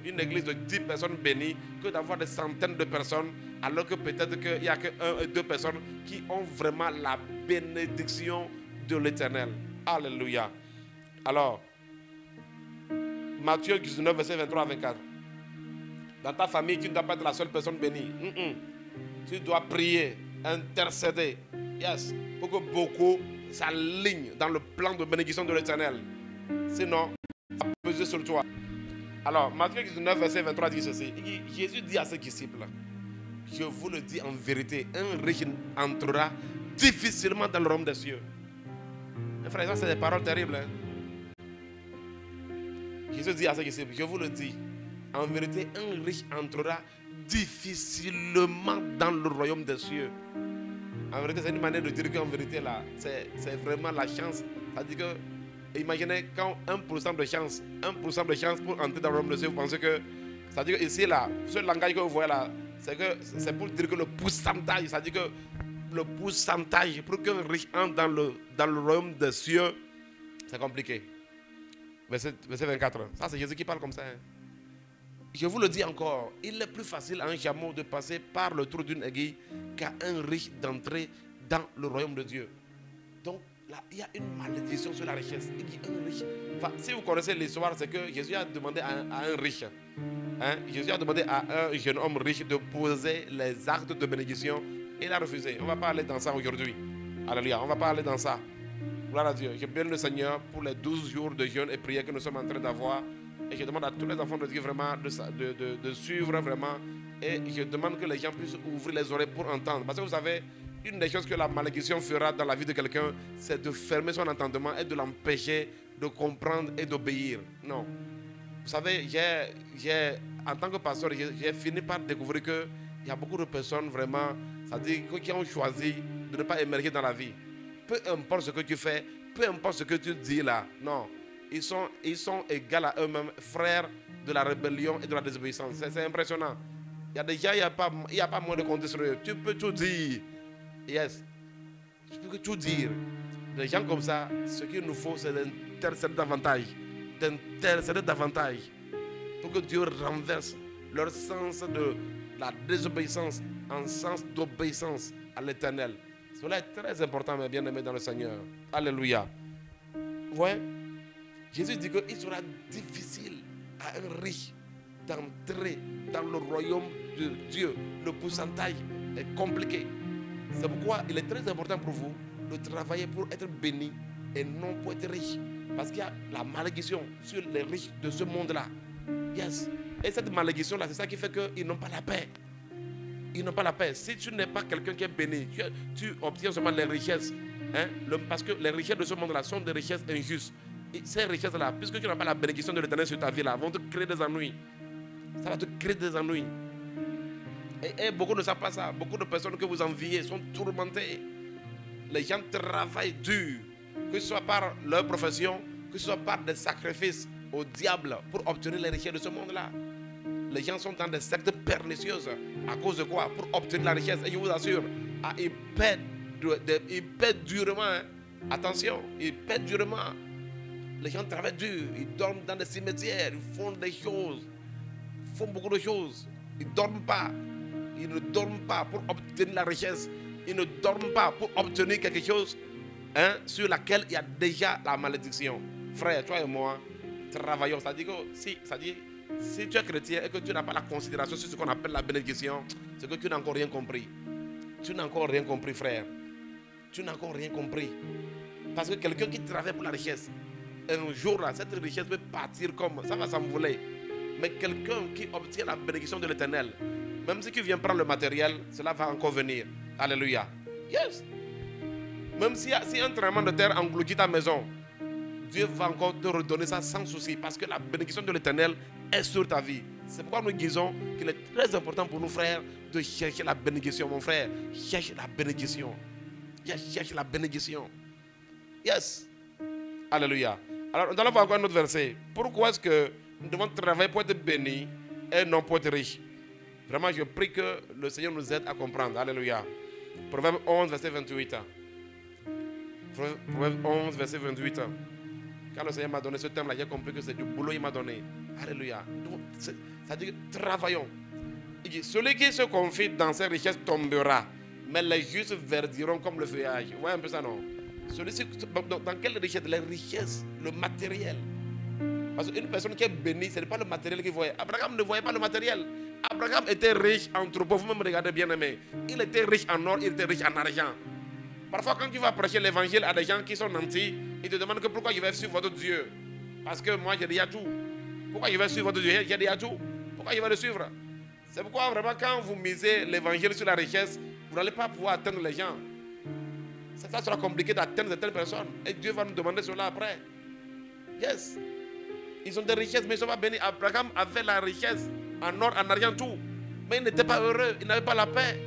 une église de 10 personnes bénies que d'avoir des centaines de personnes, alors que peut-être qu'il n'y a que 1 et 2 personnes qui ont vraiment la bénédiction de l'Éternel. Alléluia. Alors, Matthieu 19, verset 23 à 24. Dans ta famille, tu ne dois pas être la seule personne bénie. Tu dois prier, intercéder. Yes. Pour que beaucoup s'alignent dans le plan de bénédiction de l'Éternel. Sinon, ça peut peser sur toi. Alors, Matthieu 19, verset 23 dit ceci. Jésus dit à ses disciples, je vous le dis en vérité, un riche entrera difficilement dans le royaume des cieux. Mes frères, ça c'est des paroles terribles. Jésus dit à ses disciples, je vous le dis, en vérité, un riche entrera difficilement dans le royaume des cieux. En vérité, c'est une manière de dire qu'en vérité, là, c'est vraiment la chance. C'est-à-dire que, imaginez quand 1% de chance, 1% de chance pour entrer dans le royaume des cieux, vous pensez que, c'est-à-dire que ici, là, ce langage que vous voyez là, c'est pour dire que le pourcentage, c'est-à-dire que le pourcentage pour qu'un riche entre dans le royaume des cieux, c'est compliqué. Verset 24. Ça, c'est Jésus qui parle comme ça. Je vous le dis encore, il est plus facile à un chameau de passer par le trou d'une aiguille qu'à un riche d'entrer dans le royaume de Dieu. Donc, là, il y a une malédiction sur la richesse. Il dit un riche. Enfin, si vous connaissez l'histoire, c'est que Jésus a demandé à un riche. Jésus a demandé à un jeune homme riche de poser les actes de bénédiction. Et il a refusé. On ne va pas aller dans ça aujourd'hui. Alléluia. On ne va pas aller dans ça. Gloire à Dieu. Je bénis le Seigneur pour les 12 jours de jeûne et prière que nous sommes en train d'avoir. Et je demande à tous les enfants de Dieu vraiment de suivre vraiment. Et je demande que les gens puissent ouvrir les oreilles pour entendre. Parce que vous savez, une des choses que la malédiction fera dans la vie de quelqu'un, c'est de fermer son entendement et de l'empêcher de comprendre et d'obéir. Non. Vous savez, en tant que pasteur, j'ai fini par découvrir qu'il y a beaucoup de personnes vraiment, c'est-à-dire qui ont choisi de ne pas émerger dans la vie. Peu importe ce que tu fais, peu importe ce que tu dis là, non. Ils sont égaux à eux-mêmes, frères de la rébellion et de la désobéissance. C'est impressionnant. Il y a des gens, il n'y a pas moins de compter sur eux. Tu peux tout dire. Yes. Tu peux tout dire. Des gens comme ça, ce qu'il nous faut, c'est d'intercéder davantage. D'intercéder davantage. Pour que Dieu renverse leur sens de la désobéissance en sens d'obéissance à l'Éternel. Cela est très important, mes bien-aimés dans le Seigneur. Alléluia. Ouais. Jésus dit qu'il sera difficile à un riche d'entrer dans le royaume de Dieu. Le pourcentage est compliqué. C'est pourquoi il est très important pour vous de travailler pour être béni et non pour être riche. Parce qu'il y a la malédiction sur les riches de ce monde-là. Yes. Et cette malédiction-là, c'est ça qui fait qu'ils n'ont pas la paix. Ils n'ont pas la paix. Si tu n'es pas quelqu'un qui est béni, tu obtiens seulement les richesses. Parce que les richesses de ce monde-là sont des richesses injustes. Et ces richesses-là, puisque tu n'as pas la bénédiction de l'Éternel sur ta vie-là, vont te créer des ennuis. Ça va te créer des ennuis. Et beaucoup ne savent pas ça. Beaucoup de personnes que vous enviez sont tourmentées. Les gens travaillent dur, que ce soit par leur profession, que ce soit par des sacrifices au diable pour obtenir les richesses de ce monde-là. Les gens sont dans des sectes pernicieuses. À cause de quoi? Pour obtenir la richesse. Et je vous assure, ils paient durement. Attention, ils paient durement. Les gens travaillent dur, ils dorment dans des cimetières, ils font des choses, ils font beaucoup de choses. Ils ne dorment pas. Ils ne dorment pas pour obtenir la richesse. Ils ne dorment pas pour obtenir quelque chose sur laquelle il y a déjà la malédiction. Frère, toi et moi, travaillons. C'est-à-dire que si tu es chrétien et que tu n'as pas la considération sur ce qu'on appelle la bénédiction, c'est que tu n'as encore rien compris. Tu n'as encore rien compris, frère. Tu n'as encore rien compris. Parce que quelqu'un qui travaille pour la richesse, un jour là, cette richesse peut partir comme ça va s'envoler. Mais quelqu'un qui obtient la bénédiction de l'Éternel, même si tu viens prendre le matériel, cela va encore venir. Alléluia. Yes. Même si un tremblement de terre engloutit ta maison, Dieu va encore te redonner ça sans souci. Parce que la bénédiction de l'Éternel est sur ta vie. C'est pourquoi nous disons qu'il est très important pour nous, frères, de chercher la bénédiction. Mon frère, cherche la bénédiction. Cherche la bénédiction. Yes. Alléluia. Alors, nous allons voir encore un autre verset. Pourquoi est-ce que nous devons travailler pour être bénis et non pour être riches? Vraiment, je prie que le Seigneur nous aide à comprendre. Alléluia. Proverbe 11, verset 28. Proverbe 11, verset 28. Quand le Seigneur m'a donné ce terme-là, j'ai compris que c'est du boulot qu'il m'a donné. Alléluia. Donc, ça dit que travaillons. Il dit, celui qui se confie dans ses richesses tombera, mais les justes verdiront comme le feuillage. Vous voyez un peu ça, non? Dans quelle richesse? Les richesses, le matériel. Parce qu'une personne qui est bénie, ce n'est pas le matériel qu'il voyait. Abraham ne voyait pas le matériel. Abraham était riche en troupeaux. Vous-même regardez bien aimé. Il était riche en or, il était riche en argent. Parfois, quand tu vas prêcher l'évangile à des gens qui sont nantis, ils te demandent que pourquoi je vais suivre votre Dieu. Parce que moi, j'ai déjà tout. Pourquoi je vais suivre votre Dieu? J'ai déjà tout. Pourquoi je vais le suivre? C'est pourquoi vraiment, quand vous misez l'évangile sur la richesse, vous n'allez pas pouvoir atteindre les gens. Ça sera compliqué d'atteindre certaines personnes. Et Dieu va nous demander cela après. Yes. Ils ont des richesses, mais ils ne sont pas bénis. Abraham avait la richesse en or, en argent, tout. Mais il n'était pas heureux, il n'avait pas la paix.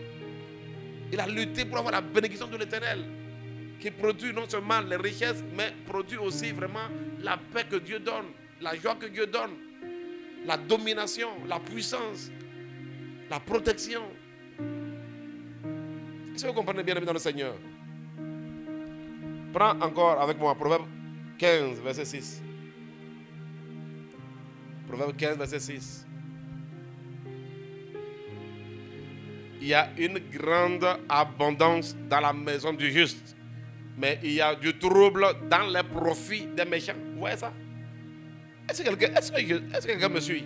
Il a lutté pour avoir la bénédiction de l'Éternel, qui produit non seulement les richesses, mais produit aussi vraiment la paix que Dieu donne, la joie que Dieu donne, la domination, la puissance, la protection. Est-ce que vous comprenez bien dans le Seigneur? Prends encore avec moi Proverbe 15, verset 6. Proverbe 15, verset 6. Il y a une grande abondance dans la maison du juste, mais il y a du trouble dans les profits des méchants. Vous voyez ça? Est-ce que quelqu'un me suit?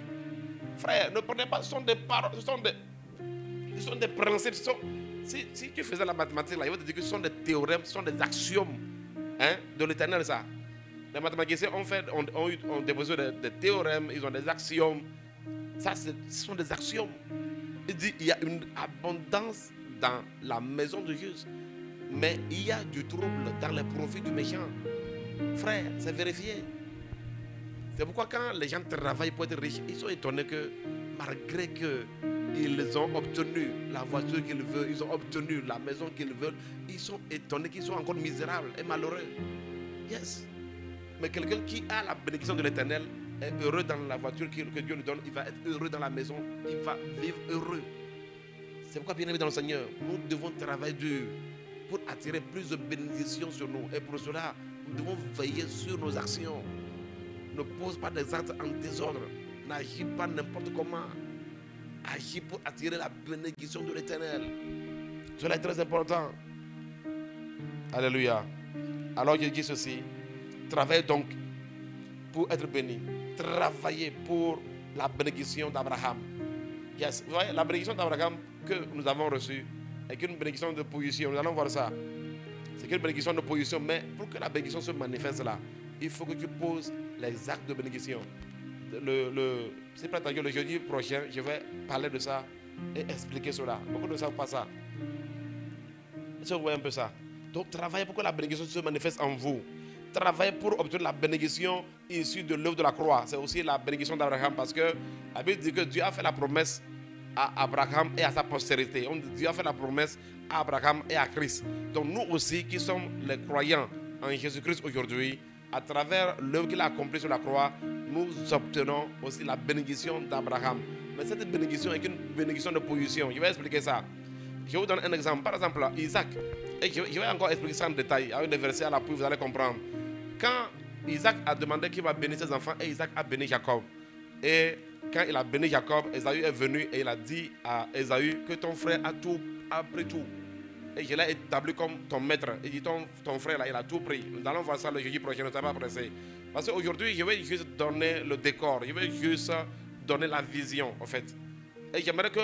Frère, ne prenez pas, ce sont des paroles, ce sont des principes. Si tu faisais la mathématique, là, il va te dire que ce sont des théorèmes, ce sont des axiomes de l'Éternel, ça. Les mathématiciens ont déposé des théorèmes, ils ont des axiomes. Ça, ce sont des axiomes. Il dit il y a une abondance dans la maison du juste, mais il y a du trouble dans les profits du méchant. Frère, c'est vérifié. C'est pourquoi quand les gens travaillent pour être riches, ils sont étonnés que malgré qu'ils ont obtenu la voiture qu'ils veulent, ils ont obtenu la maison qu'ils veulent, ils sont étonnés qu'ils sont encore misérables et malheureux. Yes. Mais quelqu'un qui a la bénédiction de l'Éternel est heureux dans la voiture que Dieu lui donne, il va être heureux dans la maison, il va vivre heureux. C'est pourquoi, bien aimé dans le Seigneur, nous devons travailler dur pour attirer plus de bénédictions sur nous. Et pour cela, nous devons veiller sur nos actions. Ne pose pas des actes en désordre. N'agis pas n'importe comment. Agis pour attirer la bénédiction de l'Éternel. Cela est très important. Alléluia. Alors je dis ceci. Travaillez donc pour être béni. Travaillez pour la bénédiction d'Abraham. Yes. Vous voyez, la bénédiction d'Abraham que nous avons reçue est une bénédiction de position. Nous allons voir ça. C'est une bénédiction de position. Mais pour que la bénédiction se manifeste là, il faut que tu poses les actes de bénédiction. C'est pas tant que le jeudi prochain, je vais parler de ça et expliquer cela. Beaucoup ne savent pas ça. Est-ce que vous voyez un peu ça? Donc, travaillez pour que la bénédiction se manifeste en vous. Travaillez pour obtenir la bénédiction issue de l'œuvre de la croix. C'est aussi la bénédiction d'Abraham, parce que la Bible dit que Dieu a fait la promesse à Abraham et à sa postérité. Dieu a fait la promesse à Abraham et à Christ. Donc nous aussi qui sommes les croyants en Jésus-Christ aujourd'hui, à travers l'œuvre qu'il a accomplie sur la croix, nous obtenons aussi la bénédiction d'Abraham. Mais cette bénédiction est une bénédiction de position. Je vais expliquer ça. Je vous donne un exemple. Par exemple, Isaac. Et je vais encore expliquer ça en détail. Avec des versets à l'appui, vous allez comprendre. Quand Isaac a demandé qu'il va bénir ses enfants, et Isaac a béni Jacob. Et quand il a béni Jacob, Ésaü est venu et il a dit à Ésaü que ton frère a pris tout. Et je l'ai établi comme ton maître. Il dit ton frère là, il a tout pris. Nous allons voir ça le jeudi prochain, ne soyez pas pressé. Parce qu'aujourd'hui, je vais juste donner le décor. Je vais juste donner la vision, en fait. Et j'aimerais que,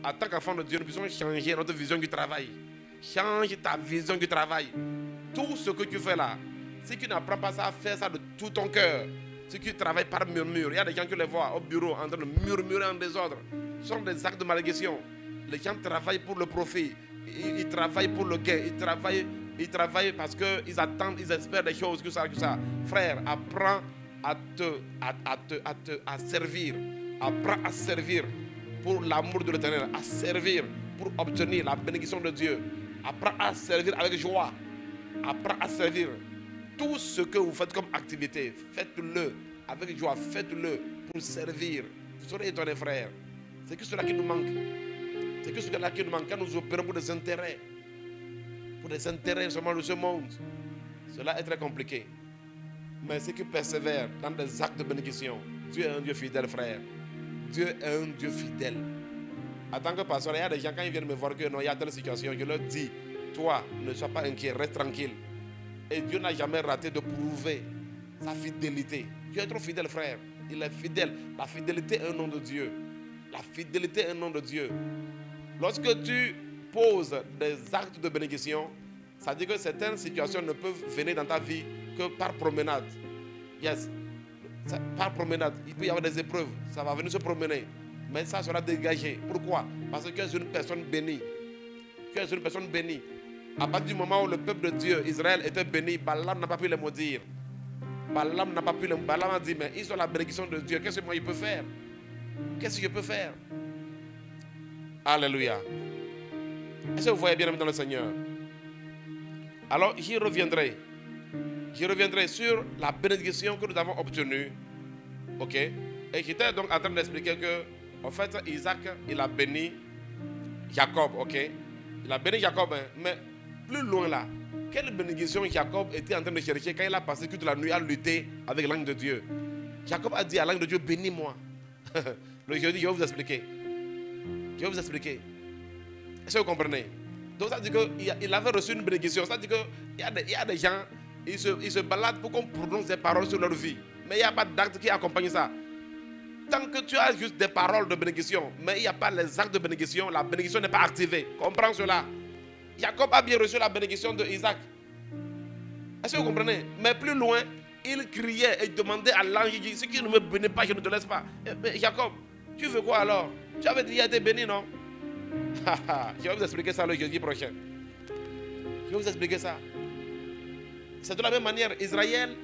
en tant qu'enfant de Dieu, nous puissions changer notre vision du travail. Change ta vision du travail. Tout ce que tu fais là, si tu n'apprends pas ça à faire ça de tout ton cœur, si tu travailles par murmure, il y a des gens qui les voient au bureau en train de murmurer en désordre. Ce sont des actes de malédiction. Les gens travaillent pour le profit. Ils travaillent pour le gain. Ils travaillent parce qu'ils attendent, ils espèrent des choses, que ça. Frère, apprends à servir. Apprends à servir pour l'amour de l'Éternel. À servir pour obtenir la bénédiction de Dieu. Apprends à servir avec joie. Apprends à servir. Tout ce que vous faites comme activité, faites-le avec joie. Faites-le pour servir. Vous serez étonnés, frère. C'est que cela qui nous manque. C'est que cela qui nous manque quand nous opérons pour des intérêts. Pour des intérêts seulement de ce monde. Cela est très compliqué. Mais ceux qui persévèrent dans des actes de bénédiction, Dieu est un Dieu fidèle, frère. Dieu est un Dieu fidèle. En tant que pasteur, il y a des gens, quand ils viennent me voir que non, il y a telle situation, je leur dis, toi, ne sois pas inquiet, reste tranquille. Et Dieu n'a jamais raté de prouver sa fidélité. Dieu est trop fidèle, frère. Il est fidèle. La fidélité est un nom de Dieu. La fidélité est un nom de Dieu. Lorsque tu poses des actes de bénédiction, ça dit que certaines situations ne peuvent venir dans ta vie que par promenade. Yes. Par promenade. Il peut y avoir des épreuves. Ça va venir se promener. Mais ça sera dégagé. Pourquoi? Parce que tu es une personne bénie. Tu es une personne bénie. À partir du moment où le peuple de Dieu, Israël, était béni, Balaam n'a pas pu les maudire. Balaam n'a pas pu les maudire. Balaam a dit, mais ils ont la bénédiction de Dieu. Qu'est-ce que moi je peux faire? Qu'est-ce que je peux faire? Alléluia. Est-ce que vous voyez bien dans le Seigneur? Alors, j'y reviendrai. Je reviendrai sur la bénédiction que nous avons obtenue. Ok? Et j'étais donc en train d'expliquer que, en fait, Isaac, il a béni Jacob. Ok? Il a béni Jacob, hein, mais plus loin là, quelle bénédiction Jacob était en train de chercher quand il a passé toute la nuit à lutter avec l'ange de Dieu? Jacob a dit à l'ange de Dieu, bénis-moi. Le jeudi, je vais vous expliquer. Je vais vous expliquer. Est-ce que vous comprenez? Donc ça dit qu'il avait reçu une bénédiction. Ça dit qu'il y a des gens, ils se baladent pour qu'on prononce des paroles sur leur vie. Mais il n'y a pas d'acte qui accompagne ça. Tant que tu as juste des paroles de bénédiction, mais il n'y a pas les actes de bénédiction, la bénédiction n'est pas activée. Comprends cela. Jacob a bien reçu la bénédiction de Isaac. Est-ce que vous comprenez? Mais plus loin, il criait et demandait à l'ange, il dit, si tu ne me bénis pas, je ne te laisse pas. Mais Jacob, tu veux quoi alors? Tu avais déjà été béni, non? Je vais vous expliquer ça le jeudi prochain. Je vais vous expliquer ça. C'est de la même manière, Israël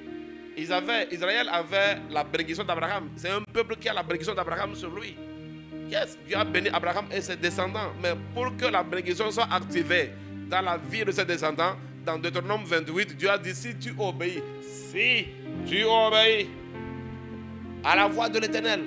avait la bénédiction d'Abraham. C'est un peuple qui a la bénédiction d'Abraham sur lui. Yes, Dieu a béni Abraham et ses descendants. Mais pour que la bénédiction soit activée dans la vie de ses descendants, dans Deutéronome 28, Dieu a dit, si tu obéis à la voix de l'Éternel,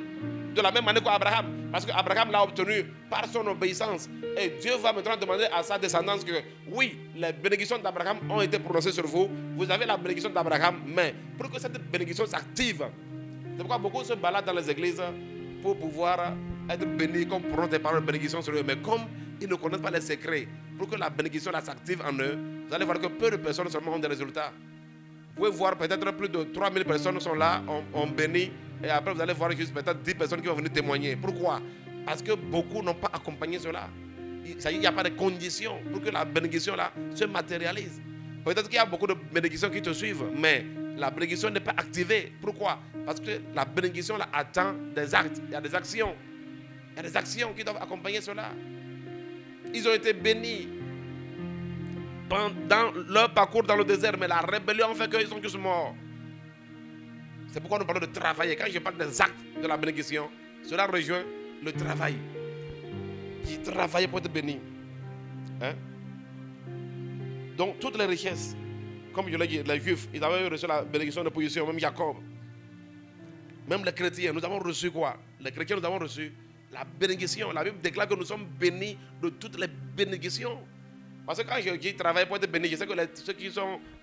de la même manière qu'Abraham, parce qu'Abraham l'a obtenu par son obéissance. Et Dieu va maintenant demander à sa descendance que, oui, les bénédictions d'Abraham ont été prononcées sur vous. Vous avez la bénédiction d'Abraham, mais pour que cette bénédiction s'active, c'est pourquoi beaucoup se baladent dans les églises pour pouvoir être bénis, comme prononcent des paroles de bénédiction sur eux. Mais comme ils ne connaissent pas les secrets, pour que la bénédiction s'active en eux, vous allez voir que peu de personnes seulement ont des résultats. Vous pouvez voir peut-être plus de 3000 personnes sont là, ont béni. Et après, vous allez voir juste peut-être 10 personnes qui vont venir témoigner. Pourquoi? Parce que beaucoup n'ont pas accompagné cela. Il n'y a pas de conditions pour que la bénédiction là se matérialise. Peut-être qu'il y a beaucoup de bénédictions qui te suivent, mais la bénédiction n'est pas activée. Pourquoi? Parce que la bénédiction là attend des actes. Il y a des actions. Il y a des actions qui doivent accompagner cela. Ils ont été bénis pendant leur parcours dans le désert, mais la rébellion fait qu'ils sont tous morts. C'est pourquoi nous parlons de travailler. Quand je parle des actes de la bénédiction, cela rejoint le travail. J'ai travaillé pour être béni. Hein? Donc, toutes les richesses, comme je l'ai dit, les Juifs, ils avaient reçu la bénédiction de position, même Jacob. Même les chrétiens, nous avons reçu quoi? Les chrétiens, nous avons reçu la bénédiction. La Bible déclare que nous sommes bénis de toutes les bénédictions. Parce que quand je dis travailler pour être béni, je sais que ceux qui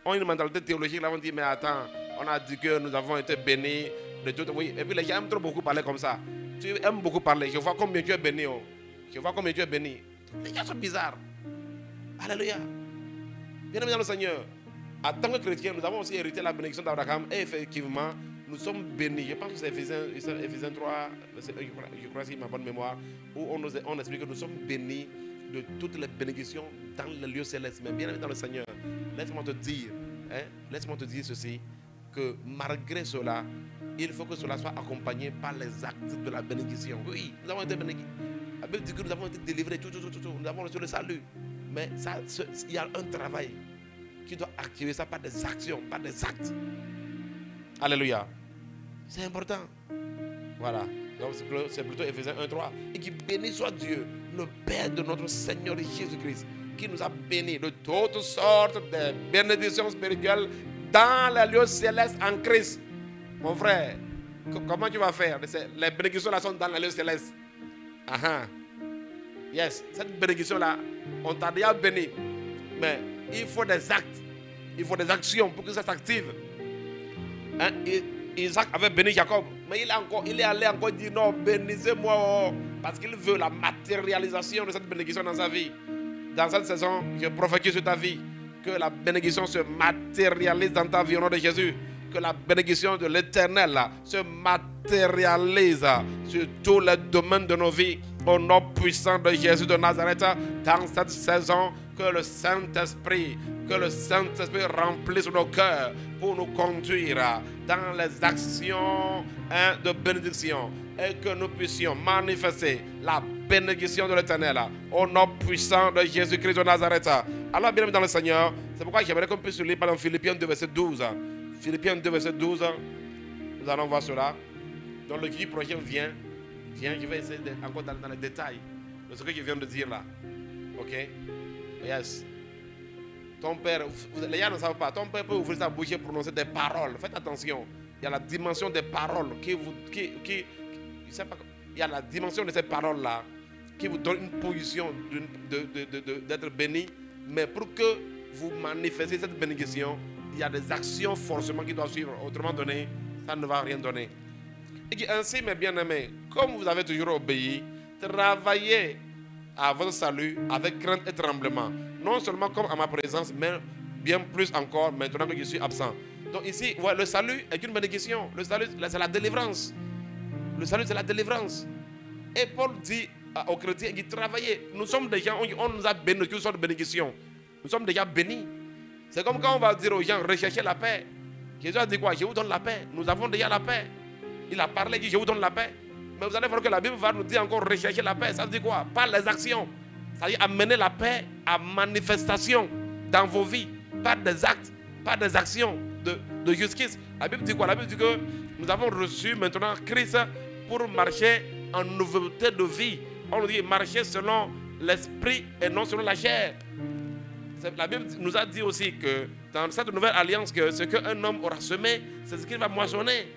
ont une mentalité théologique, là, vont dire, mais attends, on a dit que nous avons été bénis de tout. Oui. Et puis les gens aiment trop beaucoup parler comme ça. Tu aimes beaucoup parler. Je vois combien tu es béni. Oh. Je vois combien tu es béni. Les gens sont bizarres. Alléluia. Bien aimé dans le Seigneur. En tant que chrétiens, nous avons aussi hérité la bénédiction d'Abraham. Et effectivement, nous sommes bénis. Je pense que c'est Éphésiens 3, je crois que c'est ma bonne mémoire, où on explique que nous sommes bénis de toutes les bénédictions dans le lieu céleste. Mais bien aimé dans le Seigneur, laisse-moi te dire ceci, que malgré cela, il faut que cela soit accompagné par les actes de la bénédiction. Oui, nous avons été bénis. La Bible dit que nous avons été délivrés, tout. Nous avons reçu le salut. Mais il y a un travail qui doit activer ça par des actions, par des actes. Alléluia. C'est important. Voilà. Donc c'est plutôt Éphésiens 1:3. Et qui béni soit Dieu, le Père de notre Seigneur Jésus-Christ, qui nous a bénis de toutes sortes de bénédictions spirituelles dans les lieux célestes en Christ. Mon frère, comment tu vas faire? Les bénédictions là sont dans les lieux célestes. Yes, cette bénédiction là, on t'a déjà béni. Mais il faut des actes, il faut des actions pour que ça s'active. Hein, Isaac avait béni Jacob, mais il est allé encore dire non, bénissez-moi, oh, parce qu'il veut la matérialisation de cette bénédiction dans sa vie. Dans cette saison, je prophétise sur ta vie que la bénédiction se matérialise dans ta vie au nom de Jésus. Que la bénédiction de l'Éternel se matérialise sur tous les domaines de nos vies au nom puissant de Jésus de Nazareth. Dans cette saison, que le Saint-Esprit remplisse nos cœurs pour nous conduire dans les actions de bénédiction et que nous puissions manifester la bénédiction de l'Éternel au nom puissant de Jésus-Christ de Nazareth. Alors, bien dans le Seigneur, c'est pourquoi j'aimerais qu'on puisse lire pendant Philippiens 2, verset 12. Philippiens 2, verset 12, nous allons voir cela. Donc le jeudi prochain vient, je vais essayer encore dans les détails de ce que je viens de dire là. Ok? Yes. Ton père, les gens ne savent pas, ton père peut ouvrir sa bouche et prononcer des paroles. Faites attention, il y a la dimension des paroles je sais pas, il y a la dimension de ces paroles là qui vous donne une position d'être béni, mais pour que vous manifestiez cette bénédiction, il y a des actions forcément qui doivent suivre. Autrement donné, ça ne va rien donner. Et ainsi, mes bien-aimés, comme vous avez toujours obéi, travaillez à votre salut avec crainte et tremblement. Non seulement comme à ma présence, mais bien plus encore maintenant que je suis absent. Donc ici, ouais, le salut est une bénédiction. Le salut, c'est la délivrance. Le salut, c'est la délivrance. Et Paul dit aux chrétiens, il dit, travaillez. Nous sommes déjà, on nous a bénis de toutes sortes de bénédictions. Nous sommes déjà bénis. C'est comme quand on va dire aux gens, recherchez la paix. Jésus a dit quoi? Je vous donne la paix. Nous avons déjà la paix. Il a parlé, il dit, je vous donne la paix. Mais vous allez voir que la Bible va nous dire encore, rechercher la paix. Ça veut dire quoi? Pas les actions. Ça veut dire amener la paix à manifestation dans vos vies. Pas des actes, pas des actions de justice. La Bible dit quoi? La Bible dit que nous avons reçu maintenant Christ pour marcher en nouveauté de vie. On nous dit marcher selon l'esprit et non selon la chair. La Bible nous a dit aussi que dans cette nouvelle alliance, que ce qu'un homme aura semé, c'est ce qu'il va moissonner.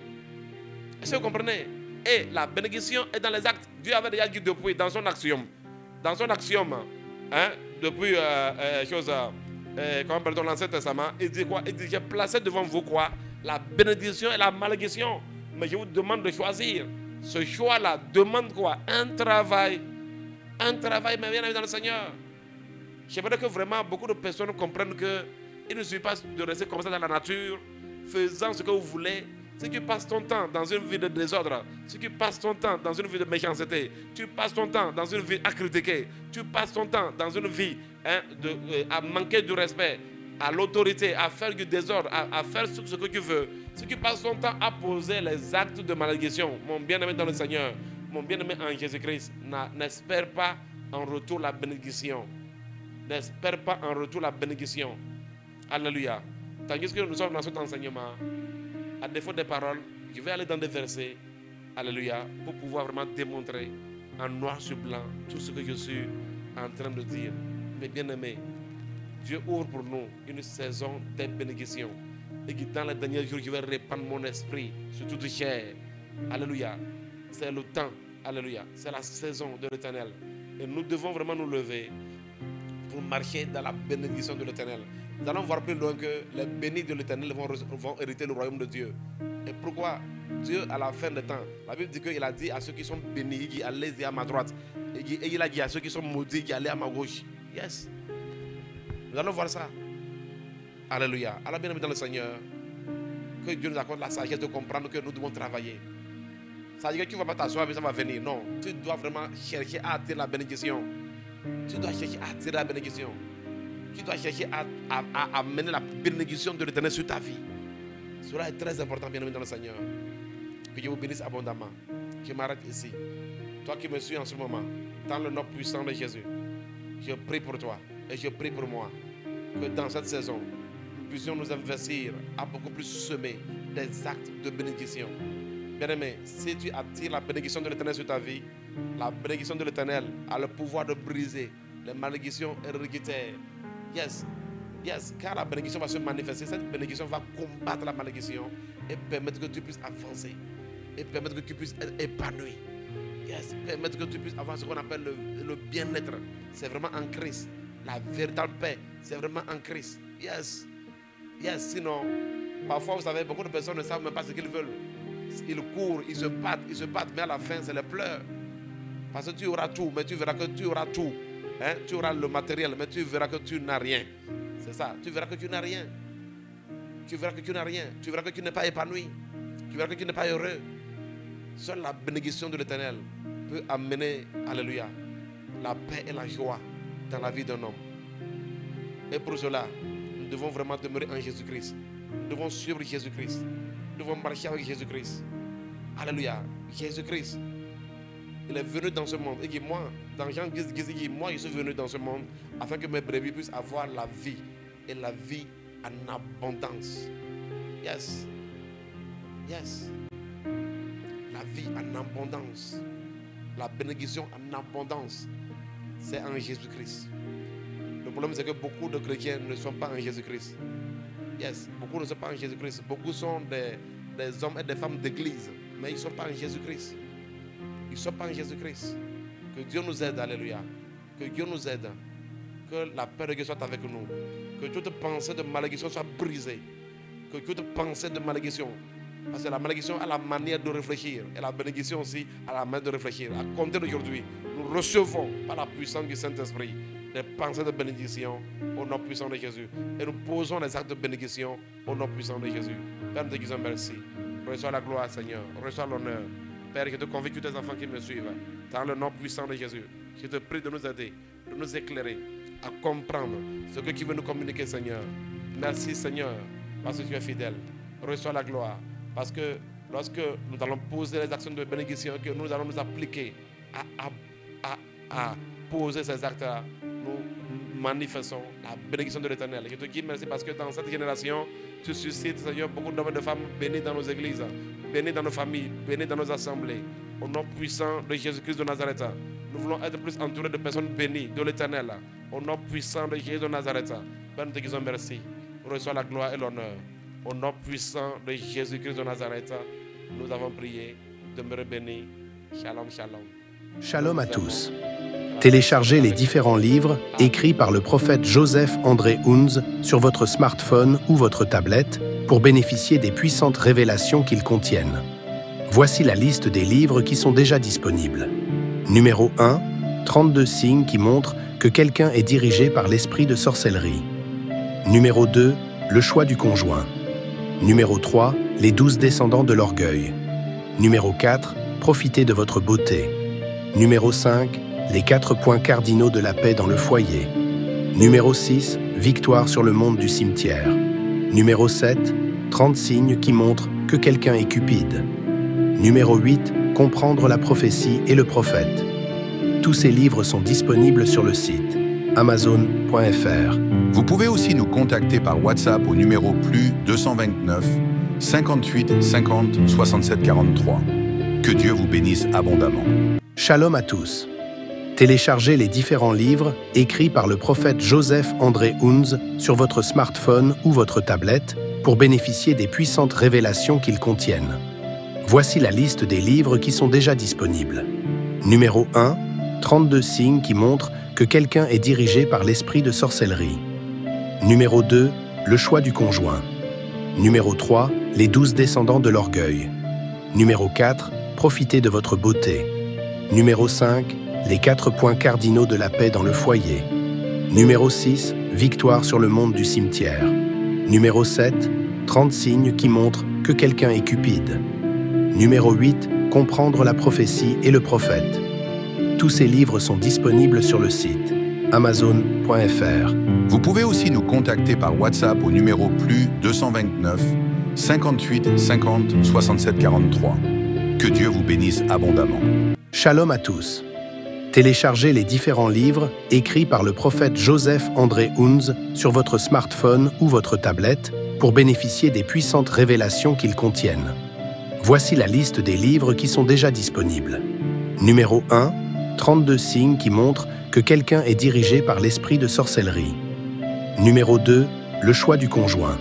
Est-ce que vous comprenez? Et la bénédiction est dans les actes. Dieu avait déjà dit depuis, dans son axiome. Dans son axiome, hein, depuis dans l'Ancien Testament, il dit quoi? Il dit, j'ai placé devant vous quoi? La bénédiction et la malédiction. Mais je vous demande de choisir. Ce choix-là demande quoi? Un travail. Un travail, mais bien dans le Seigneur. J'aimerais que vraiment beaucoup de personnes comprennent qu'il ne suffit pas de rester comme ça dans la nature, faisant ce que vous voulez. Si tu passes ton temps dans une vie de désordre, si tu passes ton temps dans une vie de méchanceté, tu passes ton temps dans une vie à critiquer, tu passes ton temps dans une vie à manquer du respect, à l'autorité, à faire du désordre, à faire ce que tu veux, si tu passes ton temps à poser les actes de malédiction, mon bien-aimé dans le Seigneur, mon bien-aimé en Jésus-Christ, n'espère pas en retour la bénédiction. N'espère pas en retour la bénédiction. Alléluia. Tandis que nous sommes dans cet enseignement, à défaut des paroles, je vais aller dans des versets, alléluia, pour pouvoir vraiment démontrer en noir sur blanc tout ce que je suis en train de dire. Mais bien aimés, Dieu ouvre pour nous une saison de bénédiction. Et que dans les derniers jours, je vais répandre mon esprit sur toute chair. Alléluia. C'est le temps, alléluia. C'est la saison de l'Éternel. Et nous devons vraiment nous lever pour marcher dans la bénédiction de l'Éternel. Nous allons voir plus loin que les bénis de l'Éternel vont hériter le royaume de Dieu. Et pourquoi Dieu, à la fin des temps, la Bible dit qu'il a dit à ceux qui sont bénis, il dit allez-y à ma droite. Et il a dit à ceux qui sont maudits, qu'il allez à ma gauche. Yes. Nous allons voir ça. Alléluia. Alors bien aimé dans le Seigneur, que Dieu nous accorde la sagesse de comprendre que nous devons travailler. Ça veut dire que tu ne vas pas t'asseoir et ça va venir. Non. Tu dois vraiment chercher à attirer la bénédiction. Tu dois chercher à attirer la bénédiction. Tu dois chercher à amener la bénédiction de l'Éternel sur ta vie. Cela est très important, bien aimé dans le Seigneur. Que Dieu vous bénisse abondamment. Je m'arrête ici. Toi qui me suis en ce moment, dans le nom puissant de Jésus, je prie pour toi et je prie pour moi. Que dans cette saison, nous puissions nous investir à beaucoup plus semer des actes de bénédiction. Bien-aimé, si tu attires la bénédiction de l'Éternel sur ta vie, la bénédiction de l'Éternel a le pouvoir de briser les malédictions héréditaires. Yes, yes, car la bénédiction va se manifester. Cette bénédiction va combattre la malédiction et permettre que tu puisses avancer et permettre que tu puisses être épanoui. Yes, permettre que tu puisses avoir ce qu'on appelle le bien-être. C'est vraiment en Christ. La véritable paix, c'est vraiment en Christ. Yes, yes, sinon, Parfois, vous savez, beaucoup de personnes ne savent même pas ce qu'ils veulent. Ils courent, ils se battent, mais à la fin, c'est les pleurs. Parce que tu auras tout, mais tu verras que tu auras tout. Hein? Tu auras le matériel, mais tu verras que tu n'as rien. C'est ça, tu verras que tu n'as rien. Tu verras que tu n'as rien. Tu verras que tu n'es pas épanoui. Tu verras que tu n'es pas heureux. Seule la bénédiction de l'Éternel peut amener, alléluia, la paix et la joie dans la vie d'un homme. Et pour cela, nous devons vraiment demeurer en Jésus-Christ. Nous devons suivre Jésus-Christ. Nous devons marcher avec Jésus-Christ. Alléluia. Jésus-Christ, il est venu dans ce monde. Et moi, dans Jean 10, il dit, moi, je suis venu dans ce monde afin que mes brebis puissent avoir la vie. Et la vie en abondance. Yes. Yes. La vie en abondance. La bénédiction en abondance. C'est en Jésus-Christ. Le problème, c'est que beaucoup de chrétiens ne sont pas en Jésus-Christ. Yes, beaucoup ne sont pas en Jésus-Christ. Beaucoup sont des hommes et des femmes d'église, mais ils ne sont pas en Jésus-Christ. Ils ne sont pas en Jésus-Christ. Que Dieu nous aide, alléluia. Que Dieu nous aide. Que la paix de Dieu soit avec nous. Que toute pensée de malédiction soit brisée. Que toute pensée de malédiction. Parce que la malédiction a la manière de réfléchir. Et la bénédiction aussi a la manière de réfléchir. À compter d'aujourd'hui, nous recevons par la puissance du Saint-Esprit des pensées de bénédiction au nom puissant de Jésus. Et nous posons les actes de bénédiction au nom puissant de Jésus. Père, nous te disons merci. Reçois la gloire, Seigneur. Reçois l'honneur. Père, je te convie tous tes enfants qui me suivent. Dans le nom puissant de Jésus. Je te prie de nous aider, de nous éclairer à comprendre ce que tu veux nous communiquer, Seigneur. Merci, Seigneur, parce que tu es fidèle. Reçois la gloire. Parce que lorsque nous allons poser les actions de bénédiction, que nous allons nous appliquer à poser ces actes-là, nous manifestons la bénédiction de l'Éternel. Je te dis merci parce que dans cette génération, tu suscites, Seigneur, beaucoup d'hommes et de femmes bénis dans nos églises, bénis dans nos familles, bénis dans nos assemblées. Au nom puissant de Jésus-Christ de Nazareth, nous voulons être plus entourés de personnes bénies de l'Éternel. Au nom puissant de Jésus de Nazareth, Père, nous te disons merci. Reçois la gloire et l'honneur. Au nom puissant de Jésus-Christ de Nazareth, nous avons prié. Demeurez bénis. Shalom, shalom. Shalom à tous. Téléchargez les différents livres écrits par le prophète Joseph André Unz sur votre smartphone ou votre tablette pour bénéficier des puissantes révélations qu'ils contiennent. Voici la liste des livres qui sont déjà disponibles. Numéro 1, 32 signes qui montrent que quelqu'un est dirigé par l'esprit de sorcellerie. Numéro 2, le choix du conjoint. Numéro 3, les 12 descendants de l'orgueil. Numéro 4, profitez de votre beauté. Numéro 5, les 4 points cardinaux de la paix dans le foyer. Numéro 6, victoire sur le monde du cimetière. Numéro 7, 30 signes qui montrent que quelqu'un est cupide. Numéro 8, comprendre la prophétie et le prophète. Tous ces livres sont disponibles sur le site amazon.fr. Vous pouvez aussi nous contacter par WhatsApp au numéro +229 58 50 67 43. Que Dieu vous bénisse abondamment. Shalom à tous. Téléchargez les différents livres écrits par le prophète Joseph André Unz sur votre smartphone ou votre tablette pour bénéficier des puissantes révélations qu'ils contiennent. Voici la liste des livres qui sont déjà disponibles. Numéro 1, 32 signes qui montrent que quelqu'un est dirigé par l'esprit de sorcellerie. Numéro 2, le choix du conjoint. Numéro 3, les 12 descendants de l'orgueil. Numéro 4, profitez de votre beauté. Numéro 5, les 4 points cardinaux de la paix dans le foyer. Numéro 6, victoire sur le monde du cimetière. Numéro 7, 30 signes qui montrent que quelqu'un est cupide. Numéro 8, comprendre la prophétie et le prophète. Tous ces livres sont disponibles sur le site amazon.fr. Vous pouvez aussi nous contacter par WhatsApp au numéro +229 58 50 67 43. Que Dieu vous bénisse abondamment. Shalom à tous. Téléchargez les différents livres écrits par le prophète Joseph André Unz sur votre smartphone ou votre tablette pour bénéficier des puissantes révélations qu'ils contiennent. Voici la liste des livres qui sont déjà disponibles. Numéro 1, 32 signes qui montrent que quelqu'un est dirigé par l'esprit de sorcellerie. Numéro 2, le choix du conjoint.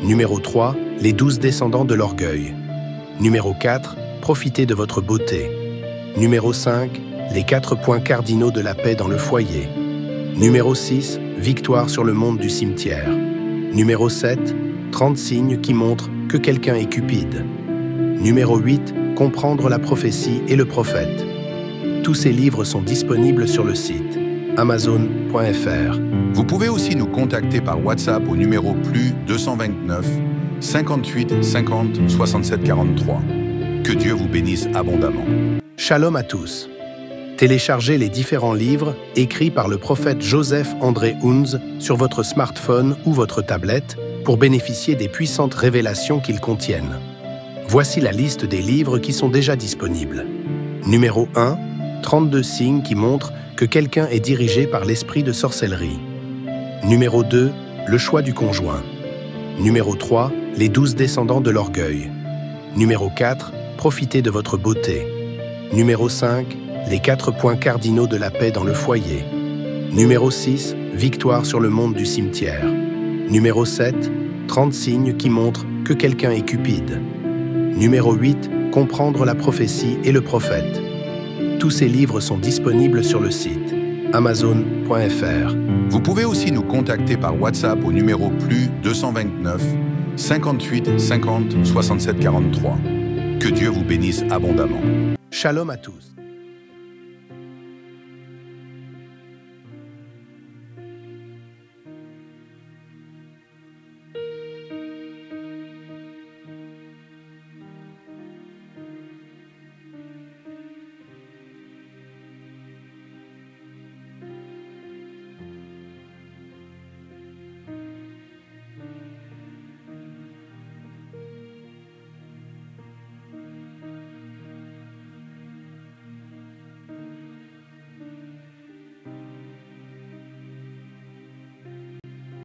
Numéro 3, les 12 descendants de l'orgueil. Numéro 4, profitez de votre beauté. Numéro 5, les 4 points cardinaux de la paix dans le foyer. Numéro 6, victoire sur le monde du cimetière. Numéro 7, 30 signes qui montrent que quelqu'un est cupide. Numéro 8, comprendre la prophétie et le prophète. Tous ces livres sont disponibles sur le site amazon.fr. Vous pouvez aussi nous contacter par WhatsApp au numéro +229 58 50 67 43. Que Dieu vous bénisse abondamment. Shalom à tous. Téléchargez les différents livres écrits par le prophète Joseph André Unz sur votre smartphone ou votre tablette pour bénéficier des puissantes révélations qu'ils contiennent. Voici la liste des livres qui sont déjà disponibles. Numéro 1, 32 signes qui montrent que quelqu'un est dirigé par l'esprit de sorcellerie. Numéro 2, le choix du conjoint. Numéro 3, les 12 descendants de l'orgueil. Numéro 4, profitez de votre beauté. Numéro 5, les 4 points cardinaux de la paix dans le foyer. Numéro 6, victoire sur le monde du cimetière. Numéro 7, 30 signes qui montrent que quelqu'un est cupide. Numéro 8, comprendre la prophétie et le prophète. Tous ces livres sont disponibles sur le site amazon.fr. Vous pouvez aussi nous contacter par WhatsApp au numéro +229 58 50 67 43. Que Dieu vous bénisse abondamment. Shalom à tous.